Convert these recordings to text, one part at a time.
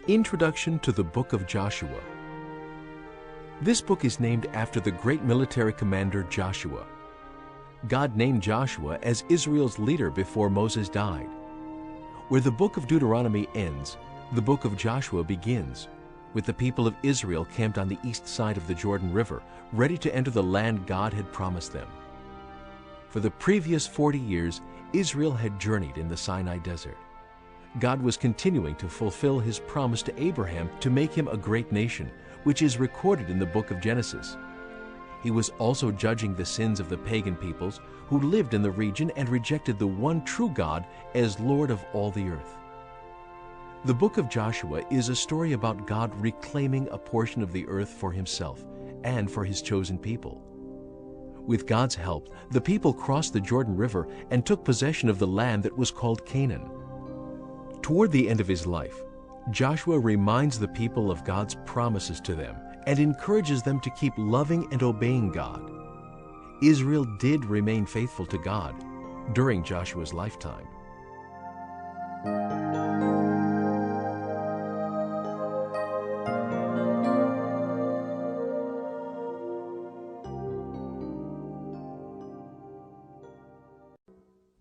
Introduction to the Book of Joshua. This book is named after the great military commander Joshua. God named Joshua as Israel's leader before Moses died. Where the book of Deuteronomy ends, the book of Joshua begins, with the people of Israel camped on the east side of the Jordan River, ready to enter the land God had promised them. For the previous 40 years, Israel had journeyed in the Sinai desert. God was continuing to fulfill his promise to Abraham to make him a great nation, which is recorded in the book of Genesis. He was also judging the sins of the pagan peoples who lived in the region and rejected the one true God as Lord of all the earth. The book of Joshua is a story about God reclaiming a portion of the earth for himself and for his chosen people. With God's help, the people crossed the Jordan River and took possession of the land that was called Canaan. Toward the end of his life, Joshua reminds the people of God's promises to them and encourages them to keep loving and obeying God. Israel did remain faithful to God during Joshua's lifetime.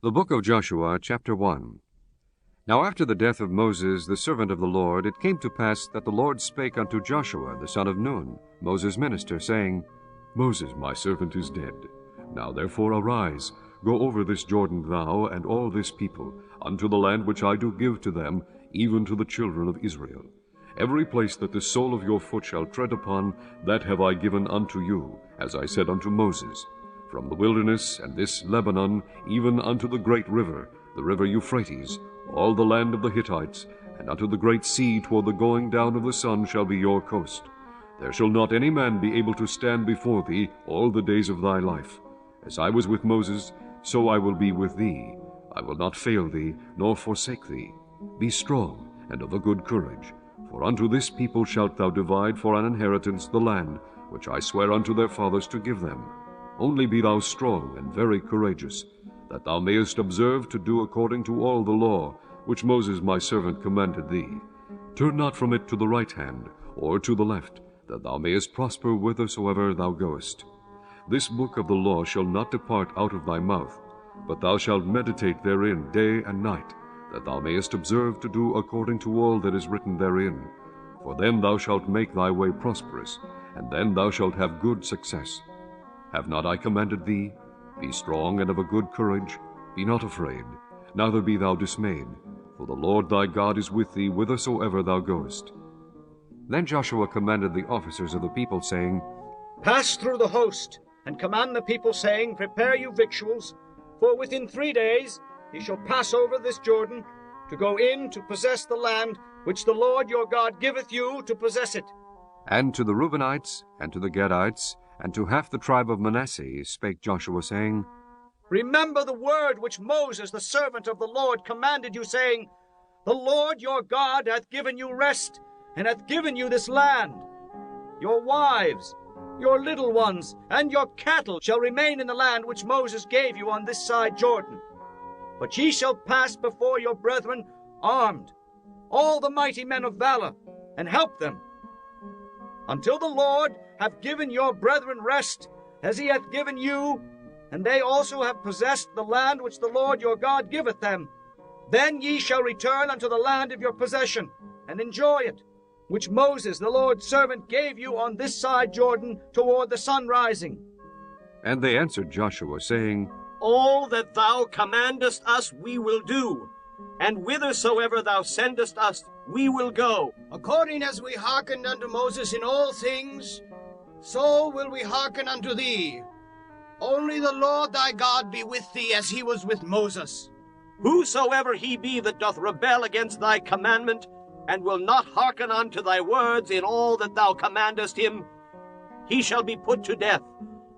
The Book of Joshua, chapter 1. Now after the death of Moses, the servant of the Lord, it came to pass that the Lord spake unto Joshua, the son of Nun, Moses' minister, saying, Moses, my servant, is dead. Now therefore arise, go over this Jordan, thou and all this people, unto the land which I do give to them, even to the children of Israel. Every place that the sole of your foot shall tread upon, that have I given unto you, as I said unto Moses, from the wilderness and this Lebanon, even unto the great river, the river Euphrates, all the land of the Hittites, and unto the great sea toward the going down of the sun shall be your coast. There shall not any man be able to stand before thee all the days of thy life. As I was with Moses, so I will be with thee. I will not fail thee, nor forsake thee. Be strong, and of a good courage. For unto this people shalt thou divide for an inheritance the land, which I swear unto their fathers to give them. Only be thou strong and very courageous, that thou mayest observe to do according to all the law, which Moses my servant commanded thee. Turn not from it to the right hand, or to the left, that thou mayest prosper whithersoever thou goest. This book of the law shall not depart out of thy mouth, but thou shalt meditate therein day and night, that thou mayest observe to do according to all that is written therein. For then thou shalt make thy way prosperous, and then thou shalt have good success. Have not I commanded thee? Be strong and of a good courage. Be not afraid, neither be thou dismayed, for the Lord thy God is with thee whithersoever thou goest. Then Joshua commanded the officers of the people, saying, Pass through the host, and command the people, saying, Prepare you victuals, for within 3 days ye shall pass over this Jordan, to go in to possess the land which the Lord your God giveth you to possess it. And to the Reubenites, and to the Gadites, and to half the tribe of Manasseh spake Joshua, saying, Remember the word which Moses, the servant of the Lord, commanded you, saying, The Lord your God hath given you rest, and hath given you this land. Your wives, your little ones, and your cattle shall remain in the land which Moses gave you on this side Jordan. But ye shall pass before your brethren armed, all the mighty men of valor, and help them, until the Lord have given your brethren rest, as he hath given you, and they also have possessed the land which the Lord your God giveth them. Then ye shall return unto the land of your possession, and enjoy it, which Moses the Lord's servant gave you on this side Jordan toward the sun rising. And they answered Joshua, saying, All that thou commandest us we will do, and whithersoever thou sendest us we will go. According as we hearkened unto Moses in all things, so will we hearken unto thee. Only the Lord thy God be with thee as he was with Moses. Whosoever he be that doth rebel against thy commandment, and will not hearken unto thy words in all that thou commandest him, he shall be put to death.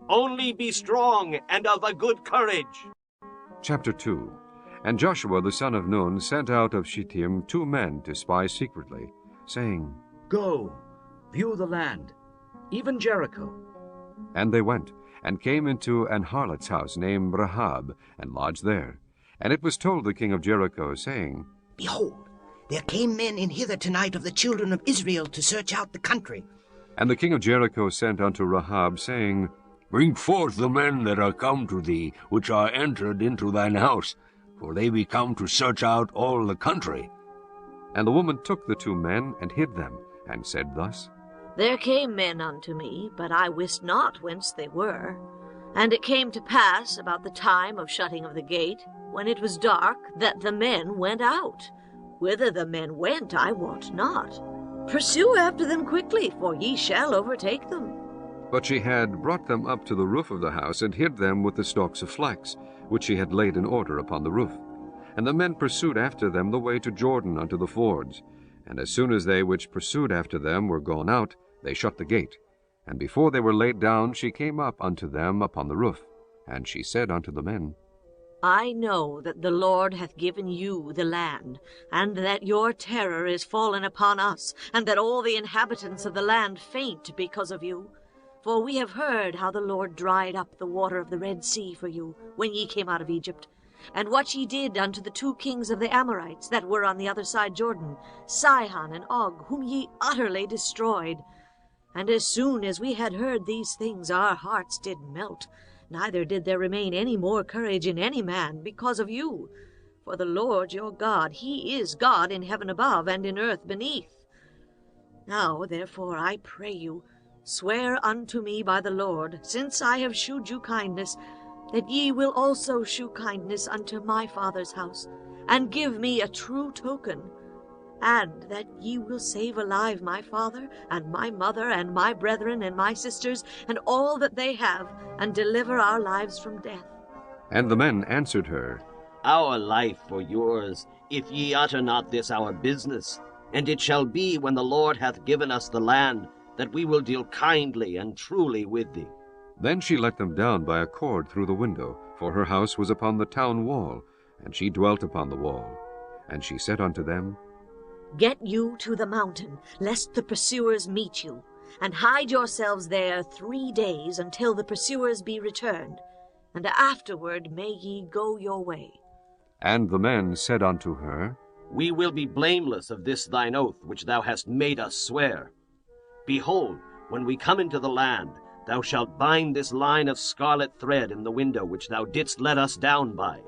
Only be strong and of a good courage. Chapter 2. And Joshua the son of Nun sent out of Shittim 2 men to spy secretly, saying, Go, view the land, even Jericho. And they went, and came into an harlot's house named Rahab, and lodged there. And it was told the king of Jericho, saying, Behold, There came men in hither tonight of the children of Israel to search out the country. And the king of Jericho sent unto Rahab, saying, Bring forth the men that are come to thee, which are entered into thine house, for they be come to search out all the country. And the woman took the 2 men, and hid them, and said thus, There came men unto me, but I wist not whence they were. And it came to pass about the time of shutting of the gate, when it was dark, that the men went out. Whither the men went I wot not. Pursue after them quickly, for ye shall overtake them. But she had brought them up to the roof of the house, and hid them with the stalks of flax, which she had laid in order upon the roof. And the men pursued after them the way to Jordan unto the fords. And as soon as they which pursued after them were gone out, they shut the gate. And before they were laid down, she came up unto them upon the roof. And she said unto the men, I know that the Lord hath given you the land, and that your terror is fallen upon us, and that all the inhabitants of the land faint because of you. For we have heard how the Lord dried up the water of the Red Sea for you, when ye came out of Egypt, and what ye did unto the 2 kings of the Amorites that were on the other side Jordan, Sihon and Og, whom ye utterly destroyed. And as soon as we had heard these things, our hearts did melt, neither did there remain any more courage in any man because of you. For the Lord your God, he is God in heaven above and in earth beneath. Now therefore I pray you, swear unto me by the Lord, since I have shewed you kindness, that ye will also shew kindness unto my father's house, and give me a true token, and that ye will save alive my father, and my mother, and my brethren, and my sisters, and all that they have, and deliver our lives from death. And the men answered her, Our life for yours, if ye utter not this our business. And it shall be, when the Lord hath given us the land, that we will deal kindly and truly with thee. Then she let them down by a cord through the window, for her house was upon the town wall, and she dwelt upon the wall. And she said unto them, Get you to the mountain, lest the pursuers meet you, and hide yourselves there 3 days until the pursuers be returned, and afterward may ye go your way. And the men said unto her, We will be blameless of this thine oath, which thou hast made us swear. Behold, when we come into the land, thou shalt bind this line of scarlet thread in the window which thou didst let us down by.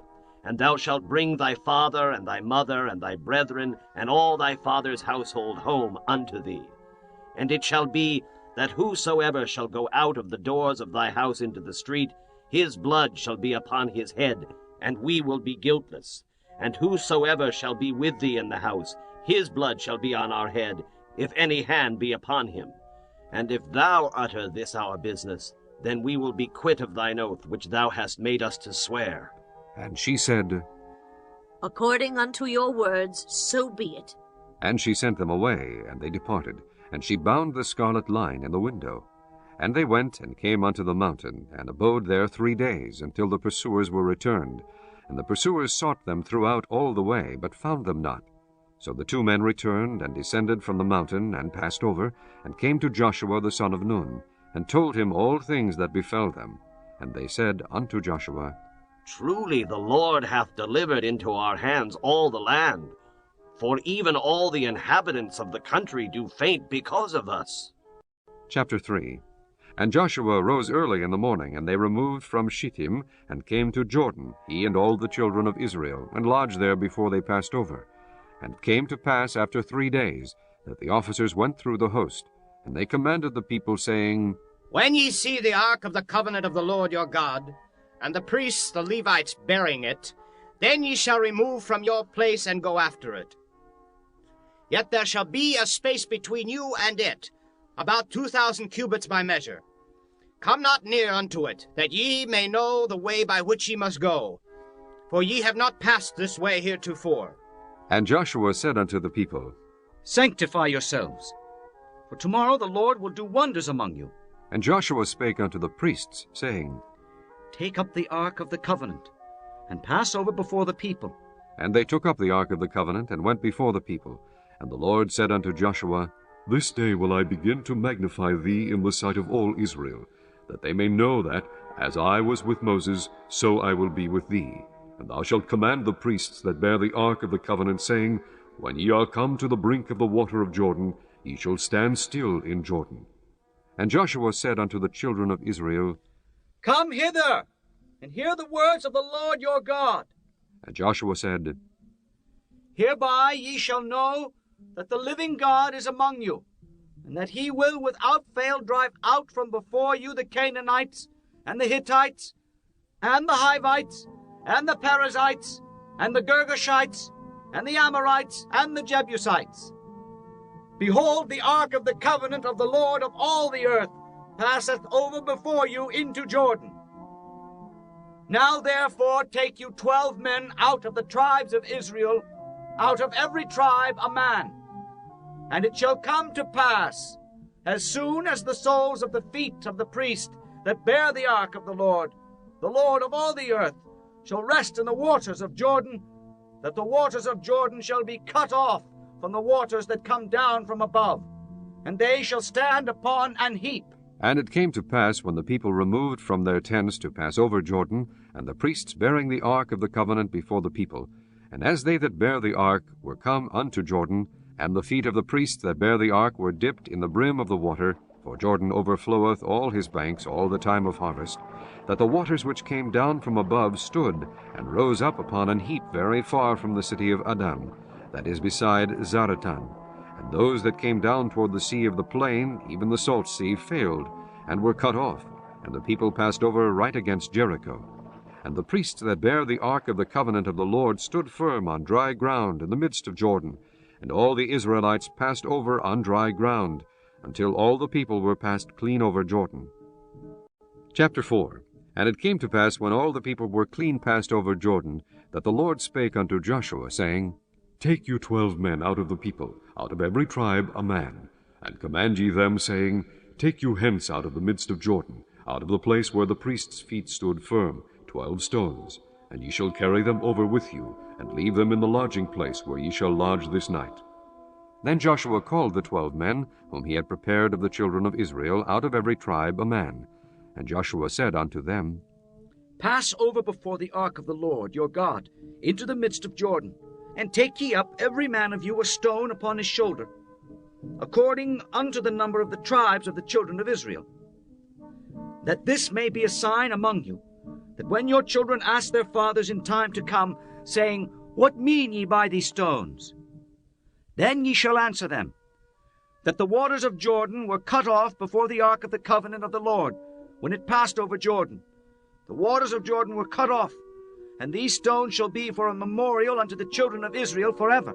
And thou shalt bring thy father, and thy mother, and thy brethren, and all thy father's household home unto thee. And it shall be, that whosoever shall go out of the doors of thy house into the street, his blood shall be upon his head, and we will be guiltless. And whosoever shall be with thee in the house, his blood shall be on our head, if any hand be upon him. And if thou utter this our business, then we will be quit of thine oath, which thou hast made us to swear. And she said, According unto your words, so be it. And she sent them away, and they departed. And she bound the scarlet line in the window. And they went and came unto the mountain, and abode there 3 days, until the pursuers were returned. And the pursuers sought them throughout all the way, but found them not. So the 2 men returned, and descended from the mountain, and passed over, and came to Joshua the son of Nun, and told him all things that befell them. And they said unto Joshua, Truly the Lord hath delivered into our hands all the land, for even all the inhabitants of the country do faint because of us. Chapter 3. And Joshua rose early in the morning, and they removed from Shittim, and came to Jordan, he and all the children of Israel, and lodged there before they passed over. And it came to pass after 3 days, that the officers went through the host, and they commanded the people, saying, When ye see the ark of the covenant of the Lord your God, and the priests the Levites bearing it, then ye shall remove from your place and go after it. Yet there shall be a space between you and it, about 2,000 cubits by measure. Come not near unto it, that ye may know the way by which ye must go, for ye have not passed this way heretofore. And Joshua said unto the people, Sanctify yourselves, for tomorrow the Lord will do wonders among you. And Joshua spake unto the priests, saying, Take up the ark of the covenant, and pass over before the people. And they took up the ark of the covenant, and went before the people. And the Lord said unto Joshua, This day will I begin to magnify thee in the sight of all Israel, that they may know that, as I was with Moses, so I will be with thee. And thou shalt command the priests that bear the ark of the covenant, saying, When ye are come to the brink of the water of Jordan, ye shall stand still in Jordan. And Joshua said unto the children of Israel, Come hither, and hear the words of the Lord your God. And Joshua said, Hereby ye shall know that the living God is among you, and that he will without fail drive out from before you the Canaanites, and the Hittites, and the Hivites, and the Perizzites, and the Girgashites, and the Amorites, and the Jebusites. Behold, the ark of the covenant of the Lord of all the earth passeth over before you into Jordan. Now therefore take you 12 men out of the tribes of Israel, out of every tribe a man. And it shall come to pass, as soon as the soles of the feet of the priest that bear the ark of the Lord of all the earth, shall rest in the waters of Jordan, that the waters of Jordan shall be cut off from the waters that come down from above, and they shall stand upon an heap. And it came to pass, when the people removed from their tents to pass over Jordan, and the priests bearing the ark of the covenant before the people, and as they that bear the ark were come unto Jordan, and the feet of the priests that bear the ark were dipped in the brim of the water, for Jordan overfloweth all his banks all the time of harvest, that the waters which came down from above stood, and rose up upon an heap very far from the city of Adam, that is beside Zaratan. And those that came down toward the sea of the plain, even the salt sea, failed, and were cut off, and the people passed over right against Jericho. And the priests that bare the ark of the covenant of the Lord stood firm on dry ground in the midst of Jordan, and all the Israelites passed over on dry ground, until all the people were passed clean over Jordan. Chapter 4. And it came to pass, when all the people were clean passed over Jordan, that the Lord spake unto Joshua, saying, Take you 12 men out of the people, out of every tribe a man, and command ye them, saying, Take you hence out of the midst of Jordan, out of the place where the priests' feet stood firm, 12 stones, and ye shall carry them over with you, and leave them in the lodging place where ye shall lodge this night. Then Joshua called the 12 men, whom he had prepared of the children of Israel, out of every tribe a man. And Joshua said unto them, Pass over before the ark of the Lord your God into the midst of Jordan, and take ye up every man of you a stone upon his shoulder, according unto the number of the tribes of the children of Israel, that this may be a sign among you, that when your children ask their fathers in time to come, saying, What mean ye by these stones? Then ye shall answer them, that the waters of Jordan were cut off before the ark of the covenant of the Lord, when it passed over Jordan. The waters of Jordan were cut off, and these stones shall be for a memorial unto the children of Israel forever.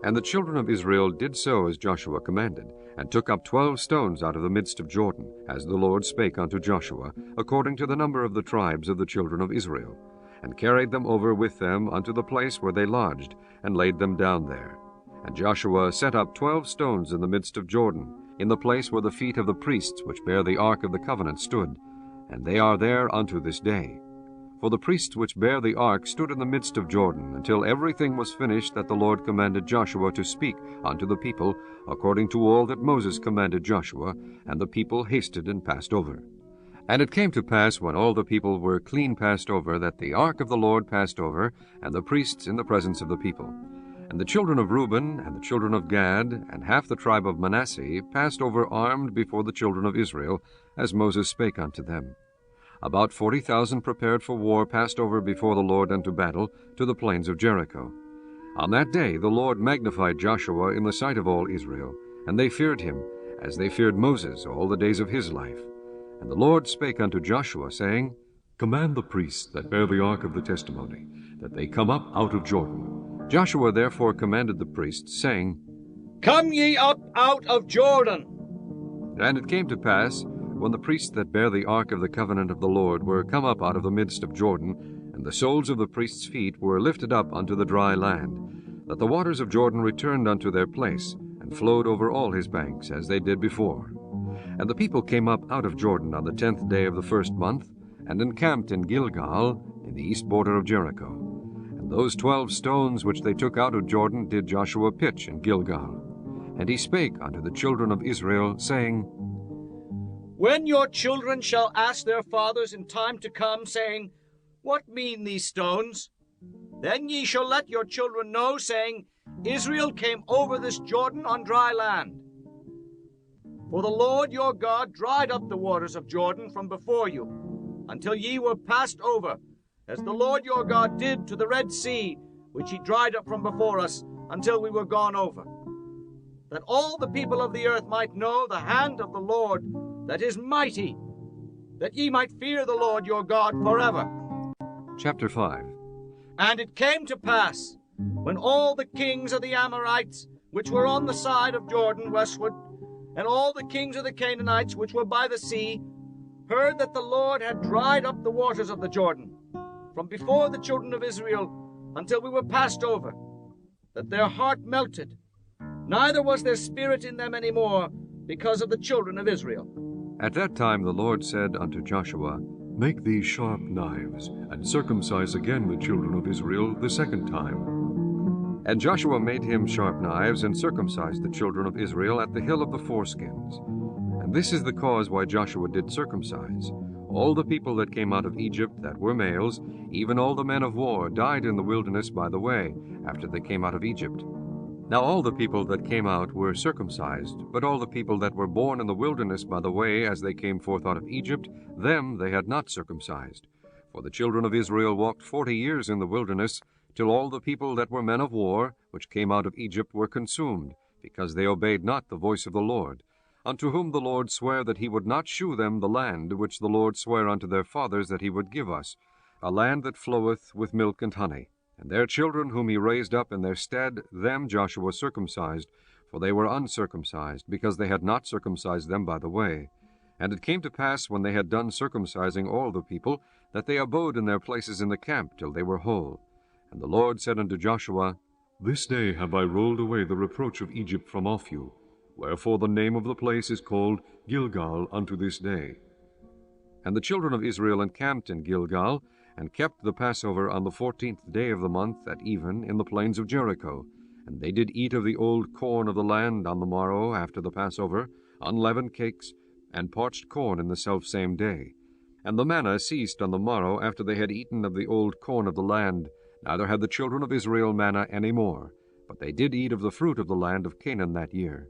And the children of Israel did so as Joshua commanded, and took up 12 stones out of the midst of Jordan, as the Lord spake unto Joshua, according to the number of the tribes of the children of Israel, and carried them over with them unto the place where they lodged, and laid them down there. And Joshua set up 12 stones in the midst of Jordan, in the place where the feet of the priests which bear the ark of the covenant stood, and they are there unto this day. For the priests which bear the ark stood in the midst of Jordan, until everything was finished that the Lord commanded Joshua to speak unto the people, according to all that Moses commanded Joshua, and the people hasted and passed over. And it came to pass, when all the people were clean passed over, that the ark of the Lord passed over, and the priests in the presence of the people. And the children of Reuben, and the children of Gad, and half the tribe of Manasseh, passed over armed before the children of Israel, as Moses spake unto them. About 40,000 prepared for war passed over before the Lord unto battle, to the plains of Jericho. On that day the Lord magnified Joshua in the sight of all Israel, and they feared him, as they feared Moses all the days of his life. And the Lord spake unto Joshua, saying, Command the priests that bear the ark of the testimony, that they come up out of Jordan. Joshua therefore commanded the priests, saying, Come ye up out of Jordan. And it came to pass, when the priests that bear the ark of the covenant of the Lord were come up out of the midst of Jordan, and the soles of the priests' feet were lifted up unto the dry land, that the waters of Jordan returned unto their place, and flowed over all his banks, as they did before. And the people came up out of Jordan on the 10th day of the first month, and encamped in Gilgal, in the east border of Jericho. And those 12 stones which they took out of Jordan did Joshua pitch in Gilgal. And he spake unto the children of Israel, saying, When your children shall ask their fathers in time to come, saying, What mean these stones? Then ye shall let your children know, saying, Israel came over this Jordan on dry land. For the Lord your God dried up the waters of Jordan from before you, until ye were passed over, as the Lord your God did to the Red Sea, which he dried up from before us, until we were gone over. That all the people of the earth might know the hand of the Lord that is mighty, that ye might fear the Lord your God forever. Chapter 5. And it came to pass, when all the kings of the Amorites, which were on the side of Jordan westward, and all the kings of the Canaanites, which were by the sea, heard that the Lord had dried up the waters of the Jordan, from before the children of Israel, until we were passed over, that their heart melted, neither was there spirit in them any more, because of the children of Israel. At that time the Lord said unto Joshua, Make thee sharp knives, and circumcise again the children of Israel the second time. And Joshua made him sharp knives, and circumcised the children of Israel at the hill of the foreskins. And this is the cause why Joshua did circumcise. All the people that came out of Egypt that were males, even all the men of war, died in the wilderness by the way, after they came out of Egypt. Now all the people that came out were circumcised, but all the people that were born in the wilderness by the way as they came forth out of Egypt, them they had not circumcised. For the children of Israel walked 40 years in the wilderness, till all the people that were men of war, which came out of Egypt, were consumed, because they obeyed not the voice of the Lord, unto whom the Lord sware that he would not shew them the land which the Lord sware unto their fathers that he would give us, a land that floweth with milk and honey. And their children whom he raised up in their stead, them Joshua circumcised, for they were uncircumcised, because they had not circumcised them by the way. And it came to pass, when they had done circumcising all the people, that they abode in their places in the camp till they were whole. And the Lord said unto Joshua, This day have I rolled away the reproach of Egypt from off you, wherefore the name of the place is called Gilgal unto this day. And the children of Israel encamped in Gilgal, and kept the Passover on the 14th day of the month at even in the plains of Jericho. And they did eat of the old corn of the land on the morrow after the Passover, unleavened cakes, and parched corn in the selfsame day. And the manna ceased on the morrow after they had eaten of the old corn of the land, neither had the children of Israel manna any more, but they did eat of the fruit of the land of Canaan that year.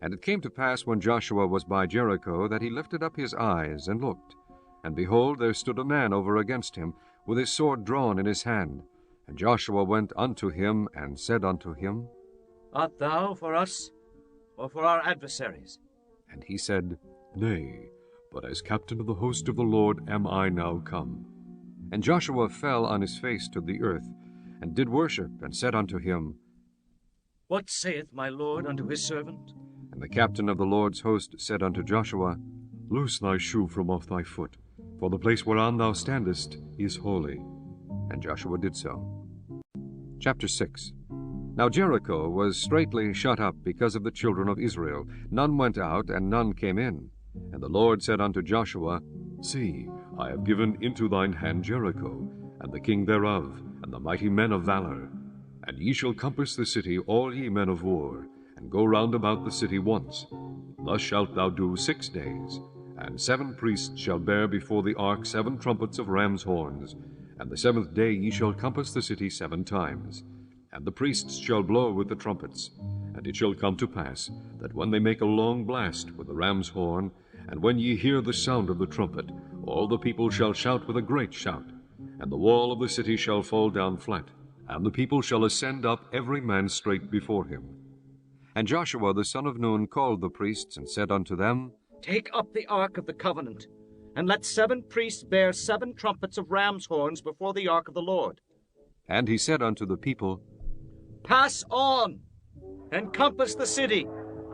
And it came to pass, when Joshua was by Jericho, that he lifted up his eyes and looked. And behold, there stood a man over against him, with his sword drawn in his hand. And Joshua went unto him, and said unto him, Art thou for us, or for our adversaries? And he said, Nay, but as captain of the host of the Lord am I now come. And Joshua fell on his face to the earth, and did worship, and said unto him, What saith my Lord unto his servant? And the captain of the Lord's host said unto Joshua, Loose thy shoe from off thy foot, for the place whereon thou standest is holy. And Joshua did so. Chapter 6. Now Jericho was straitly shut up because of the children of Israel. None went out, and none came in. And the Lord said unto Joshua, See, I have given into thine hand Jericho, and the king thereof, and the mighty men of valor. And ye shall compass the city, all ye men of war, and go round about the city once. Thus shalt thou do 6 days. And 7 priests shall bear before the ark 7 trumpets of ram's horns. And the 7th day ye shall compass the city 7 times. And the priests shall blow with the trumpets. And it shall come to pass, that when they make a long blast with the ram's horn, and when ye hear the sound of the trumpet, all the people shall shout with a great shout. And the wall of the city shall fall down flat, and the people shall ascend up every man straight before him. And Joshua the son of Nun called the priests, and said unto them, Take up the ark of the covenant, and let 7 priests bear 7 trumpets of ram's horns before the ark of the Lord. And he said unto the people, Pass on, and compass the city,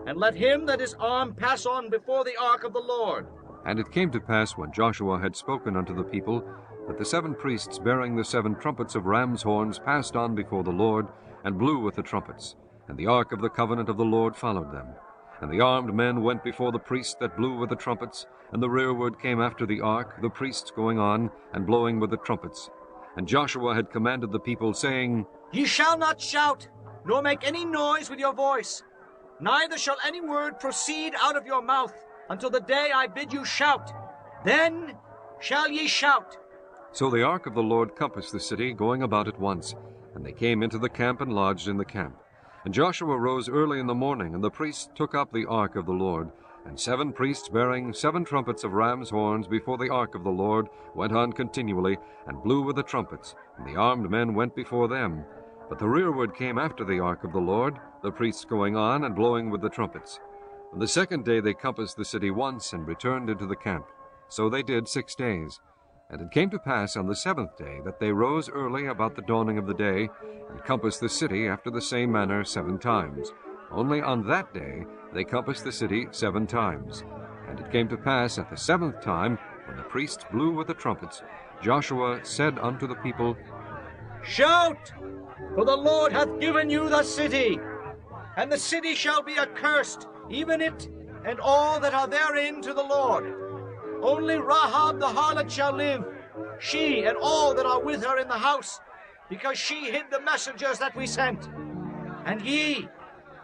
and let him that is armed pass on before the ark of the Lord. And it came to pass, when Joshua had spoken unto the people, that the 7 priests bearing the 7 trumpets of ram's horns passed on before the Lord, and blew with the trumpets. And the ark of the covenant of the Lord followed them. And the armed men went before the priests that blew with the trumpets, and the rearward came after the ark, the priests going on, and blowing with the trumpets. And Joshua had commanded the people, saying, Ye shall not shout, nor make any noise with your voice, neither shall any word proceed out of your mouth, until the day I bid you shout. Then shall ye shout. So the ark of the Lord compassed the city, going about it once. And they came into the camp, and lodged in the camp. And Joshua rose early in the morning, and the priests took up the ark of the Lord. And 7 priests bearing 7 trumpets of ram's horns before the ark of the Lord went on continually, and blew with the trumpets, and the armed men went before them. But the rearward came after the ark of the Lord, the priests going on and blowing with the trumpets. On the 2nd day they compassed the city once, and returned into the camp. So they did 6 days. And it came to pass on the 7th day that they rose early about the dawning of the day, and compassed the city after the same manner 7 times. Only on that day they compassed the city 7 times. And it came to pass at the 7th time, when the priests blew with the trumpets, Joshua said unto the people, Shout, for the Lord hath given you the city, and the city shall be accursed, even it and all that are therein, to the Lord. Only Rahab the harlot shall live, she and all that are with her in the house, because she hid the messengers that we sent. And ye,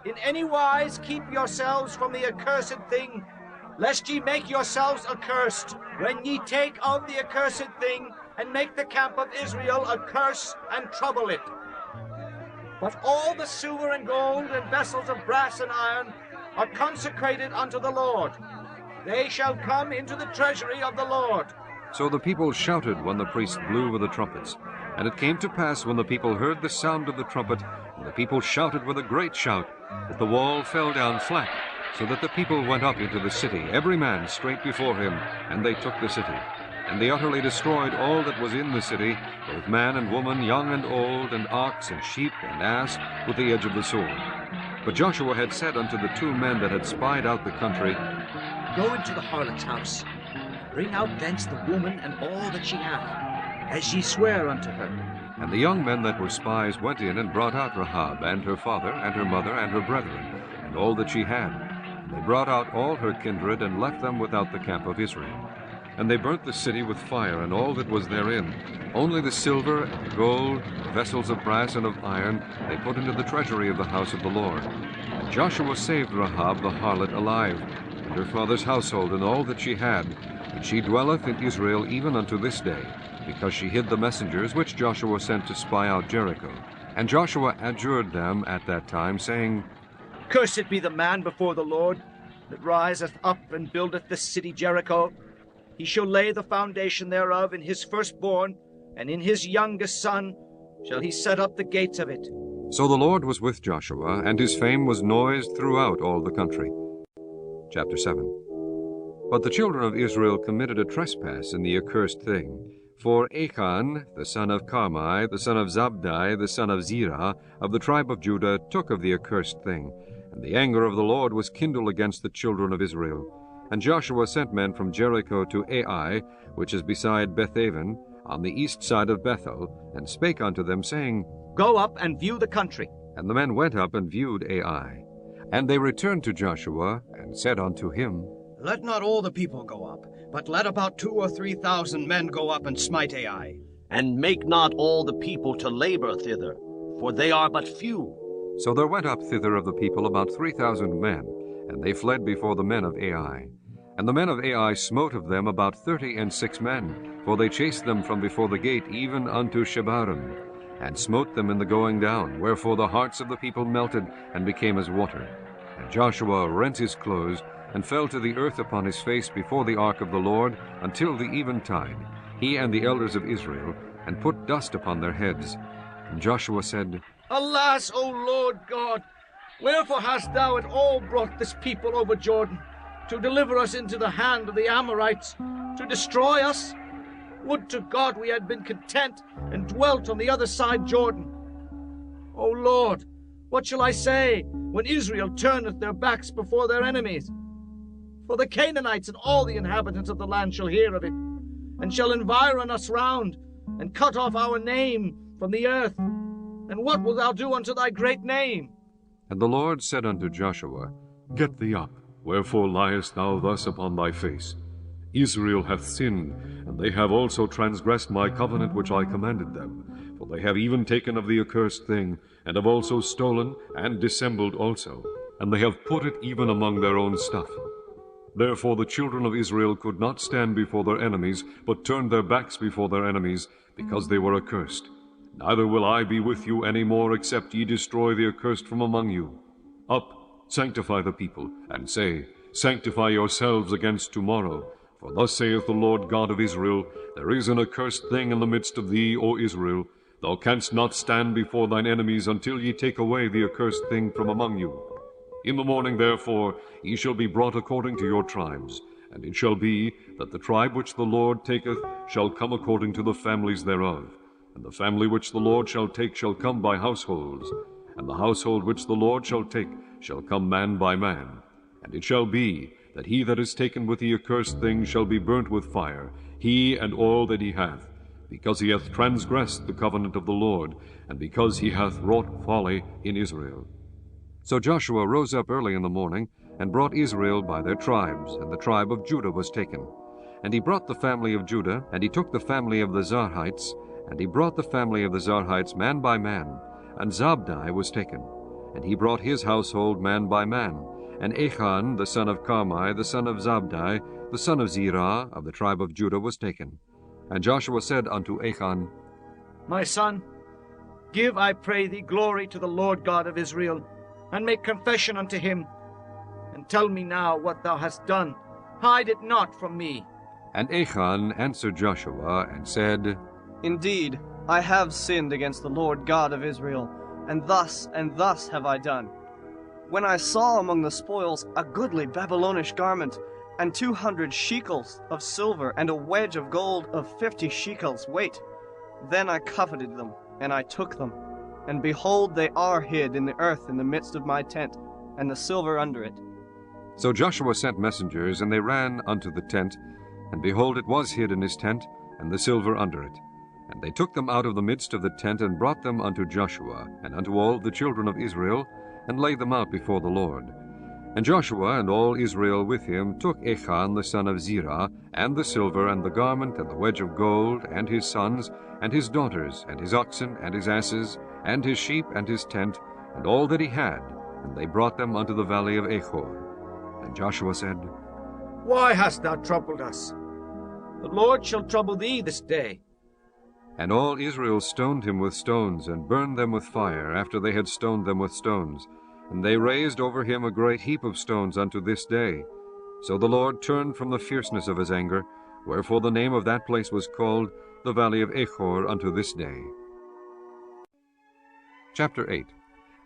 in any wise keep yourselves from the accursed thing, lest ye make yourselves accursed, when ye take of the accursed thing, and make the camp of Israel a curse, and trouble it. But all the silver and gold, and vessels of brass and iron, are consecrated unto the Lord. They shall come into the treasury of the Lord. So the people shouted when the priests blew with the trumpets. And it came to pass, when the people heard the sound of the trumpet, and the people shouted with a great shout, that the wall fell down flat, so that the people went up into the city, every man straight before him, and they took the city. And they utterly destroyed all that was in the city, both man and woman, young and old, and ox and sheep and ass, with the edge of the sword. But Joshua had said unto the 2 men that had spied out the country, Go into the harlot's house, bring out thence the woman and all that she hath, as ye swear unto her. And the young men that were spies went in and brought out Rahab, and her father, and her mother, and her brethren, and all that she had. And they brought out all her kindred, and left them without the camp of Israel. And they burnt the city with fire, and all that was therein. Only the silver and the gold, the vessels of brass and of iron, they put into the treasury of the house of the Lord. And Joshua saved Rahab the harlot alive, and her father's household, and all that she had. And she dwelleth in Israel even unto this day, because she hid the messengers which Joshua sent to spy out Jericho. And Joshua adjured them at that time, saying, Cursed be the man before the Lord, that riseth up and buildeth this city Jericho. He shall lay the foundation thereof in his firstborn, and in his youngest son shall he set up the gates of it. So the Lord was with Joshua, and his fame was noised throughout all the country. Chapter 7. But the children of Israel committed a trespass in the accursed thing. For Achan, the son of Carmi, the son of Zabdi, the son of Zerah, of the tribe of Judah, took of the accursed thing. And the anger of the Lord was kindled against the children of Israel. And Joshua sent men from Jericho to Ai, which is beside Bethaven, on the east side of Bethel, and spake unto them, saying, Go up and view the country. And the men went up and viewed Ai. And they returned to Joshua, and said unto him, Let not all the people go up, but let about 2,000 or 3,000 men go up and smite Ai. And make not all the people to labor thither, for they are but few. So there went up thither of the people about 3,000 men, and they fled before the men of Ai. And the men of Ai smote of them about 36 men, for they chased them from before the gate even unto Shebarim, and smote them in the going down, wherefore the hearts of the people melted, and became as water. And Joshua rent his clothes, and fell to the earth upon his face before the ark of the Lord, until the eventide, he and the elders of Israel, and put dust upon their heads. And Joshua said, Alas, O Lord God, wherefore hast thou at all brought this people over Jordan, to deliver us into the hand of the Amorites, to destroy us? Would to God we had been content, and dwelt on the other side Jordan. O Lord, what shall I say, when Israel turneth their backs before their enemies? For the Canaanites and all the inhabitants of the land shall hear of it, and shall environ us round, and cut off our name from the earth. And what wilt thou do unto thy great name? And the Lord said unto Joshua, Get thee up, wherefore liest thou thus upon thy face? Israel hath sinned, and they have also transgressed my covenant which I commanded them. For they have even taken of the accursed thing, and have also stolen, and dissembled also, and they have put it even among their own stuff. Therefore the children of Israel could not stand before their enemies, but turned their backs before their enemies, because they were accursed. Neither will I be with you any more, except ye destroy the accursed from among you. Up, sanctify the people, and say, Sanctify yourselves against tomorrow. For thus saith the Lord God of Israel, There is an accursed thing in the midst of thee, O Israel. Thou canst not stand before thine enemies until ye take away the accursed thing from among you. In the morning, therefore, ye shall be brought according to your tribes. And it shall be that the tribe which the Lord taketh shall come according to the families thereof. And the family which the Lord shall take shall come by households. And the household which the Lord shall take shall come man by man. And it shall be that he that is taken with the accursed thing shall be burnt with fire, he and all that he hath, because he hath transgressed the covenant of the Lord, and because he hath wrought folly in Israel. So Joshua rose up early in the morning, and brought Israel by their tribes, and the tribe of Judah was taken. And he brought the family of Judah, and he took the family of the Zarhites, and he brought the family of the Zarhites man by man, and Zabdi was taken. And he brought his household man by man, and Achan the son of Carmi, the son of Zabdi, the son of Zerah, of the tribe of Judah, was taken. And Joshua said unto Achan, My son, give, I pray thee, glory to the Lord God of Israel, and make confession unto him, and tell me now what thou hast done. Hide it not from me. And Achan answered Joshua, and said, Indeed, I have sinned against the Lord God of Israel, and thus have I done. When I saw among the spoils a goodly Babylonish garment, and 200 shekels of silver, and a wedge of gold of 50 shekels weight, then I coveted them, and I took them. And behold, they are hid in the earth in the midst of my tent, and the silver under it. So Joshua sent messengers, and they ran unto the tent, and behold, it was hid in his tent, and the silver under it. And they took them out of the midst of the tent, and brought them unto Joshua, and unto all the children of Israel, and laid them out before the Lord. And Joshua and all Israel with him took Achan the son of Zerah, and the silver, and the garment, and the wedge of gold, and his sons, and his daughters, and his oxen, and his asses, and his sheep, and his tent, and all that he had, and they brought them unto the valley of Achor. And Joshua said, Why hast thou troubled us? The Lord shall trouble thee this day. And all Israel stoned him with stones, and burned them with fire, after they had stoned them with stones. And they raised over him a great heap of stones unto this day. So the Lord turned from the fierceness of his anger, wherefore the name of that place was called the valley of Achor unto this day. Chapter 8.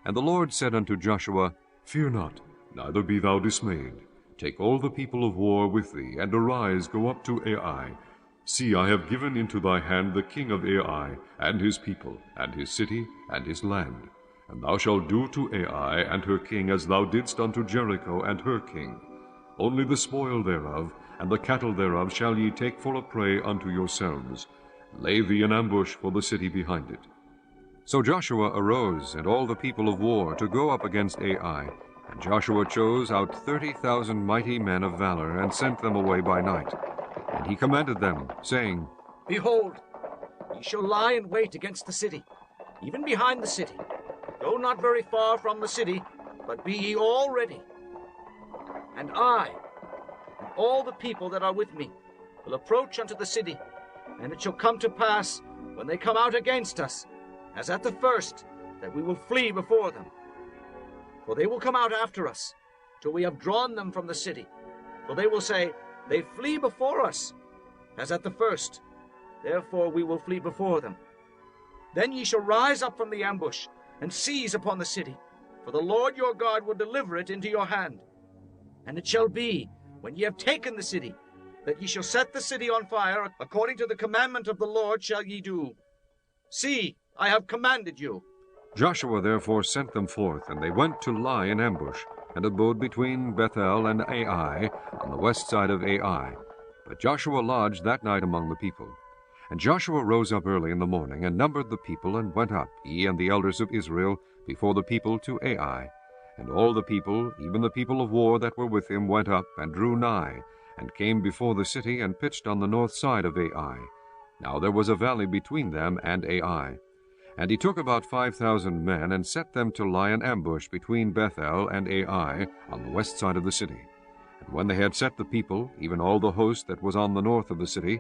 And the Lord said unto Joshua, Fear not, neither be thou dismayed. Take all the people of war with thee, and arise, go up to Ai. See, I have given into thy hand the king of Ai, and his people, and his city, and his land. And thou shalt do to Ai and her king as thou didst unto Jericho and her king. Only the spoil thereof, and the cattle thereof shall ye take for a prey unto yourselves. Lay thee an ambush for the city behind it. So Joshua arose, and all the people of war, to go up against Ai. And Joshua chose out 30,000 mighty men of valor, and sent them away by night. And he commanded them, saying, Behold, ye shall lie in wait against the city, even behind the city. Go not very far from the city, but be ye all ready. And I, and all the people that are with me, will approach unto the city, and it shall come to pass, when they come out against us, as at the first, that we will flee before them. For they will come out after us, till we have drawn them from the city. For they will say, They flee before us, as at the first. Therefore we will flee before them. Then ye shall rise up from the ambush, and seize upon the city, for the Lord your God will deliver it into your hand. And it shall be, when ye have taken the city, that ye shall set the city on fire, according to the commandment of the Lord shall ye do. See, I have commanded you. Joshua therefore sent them forth, and they went to lie in ambush, and abode between Bethel and Ai, on the west side of Ai. But Joshua lodged that night among the people. And Joshua rose up early in the morning, and numbered the people, and went up, he and the elders of Israel, before the people to Ai. And all the people, even the people of war that were with him, went up, and drew nigh, and came before the city, and pitched on the north side of Ai. Now there was a valley between them and Ai. And he took about 5,000 men, and set them to lie in ambush between Bethel and Ai, on the west side of the city. And when they had set the people, even all the host that was on the north of the city,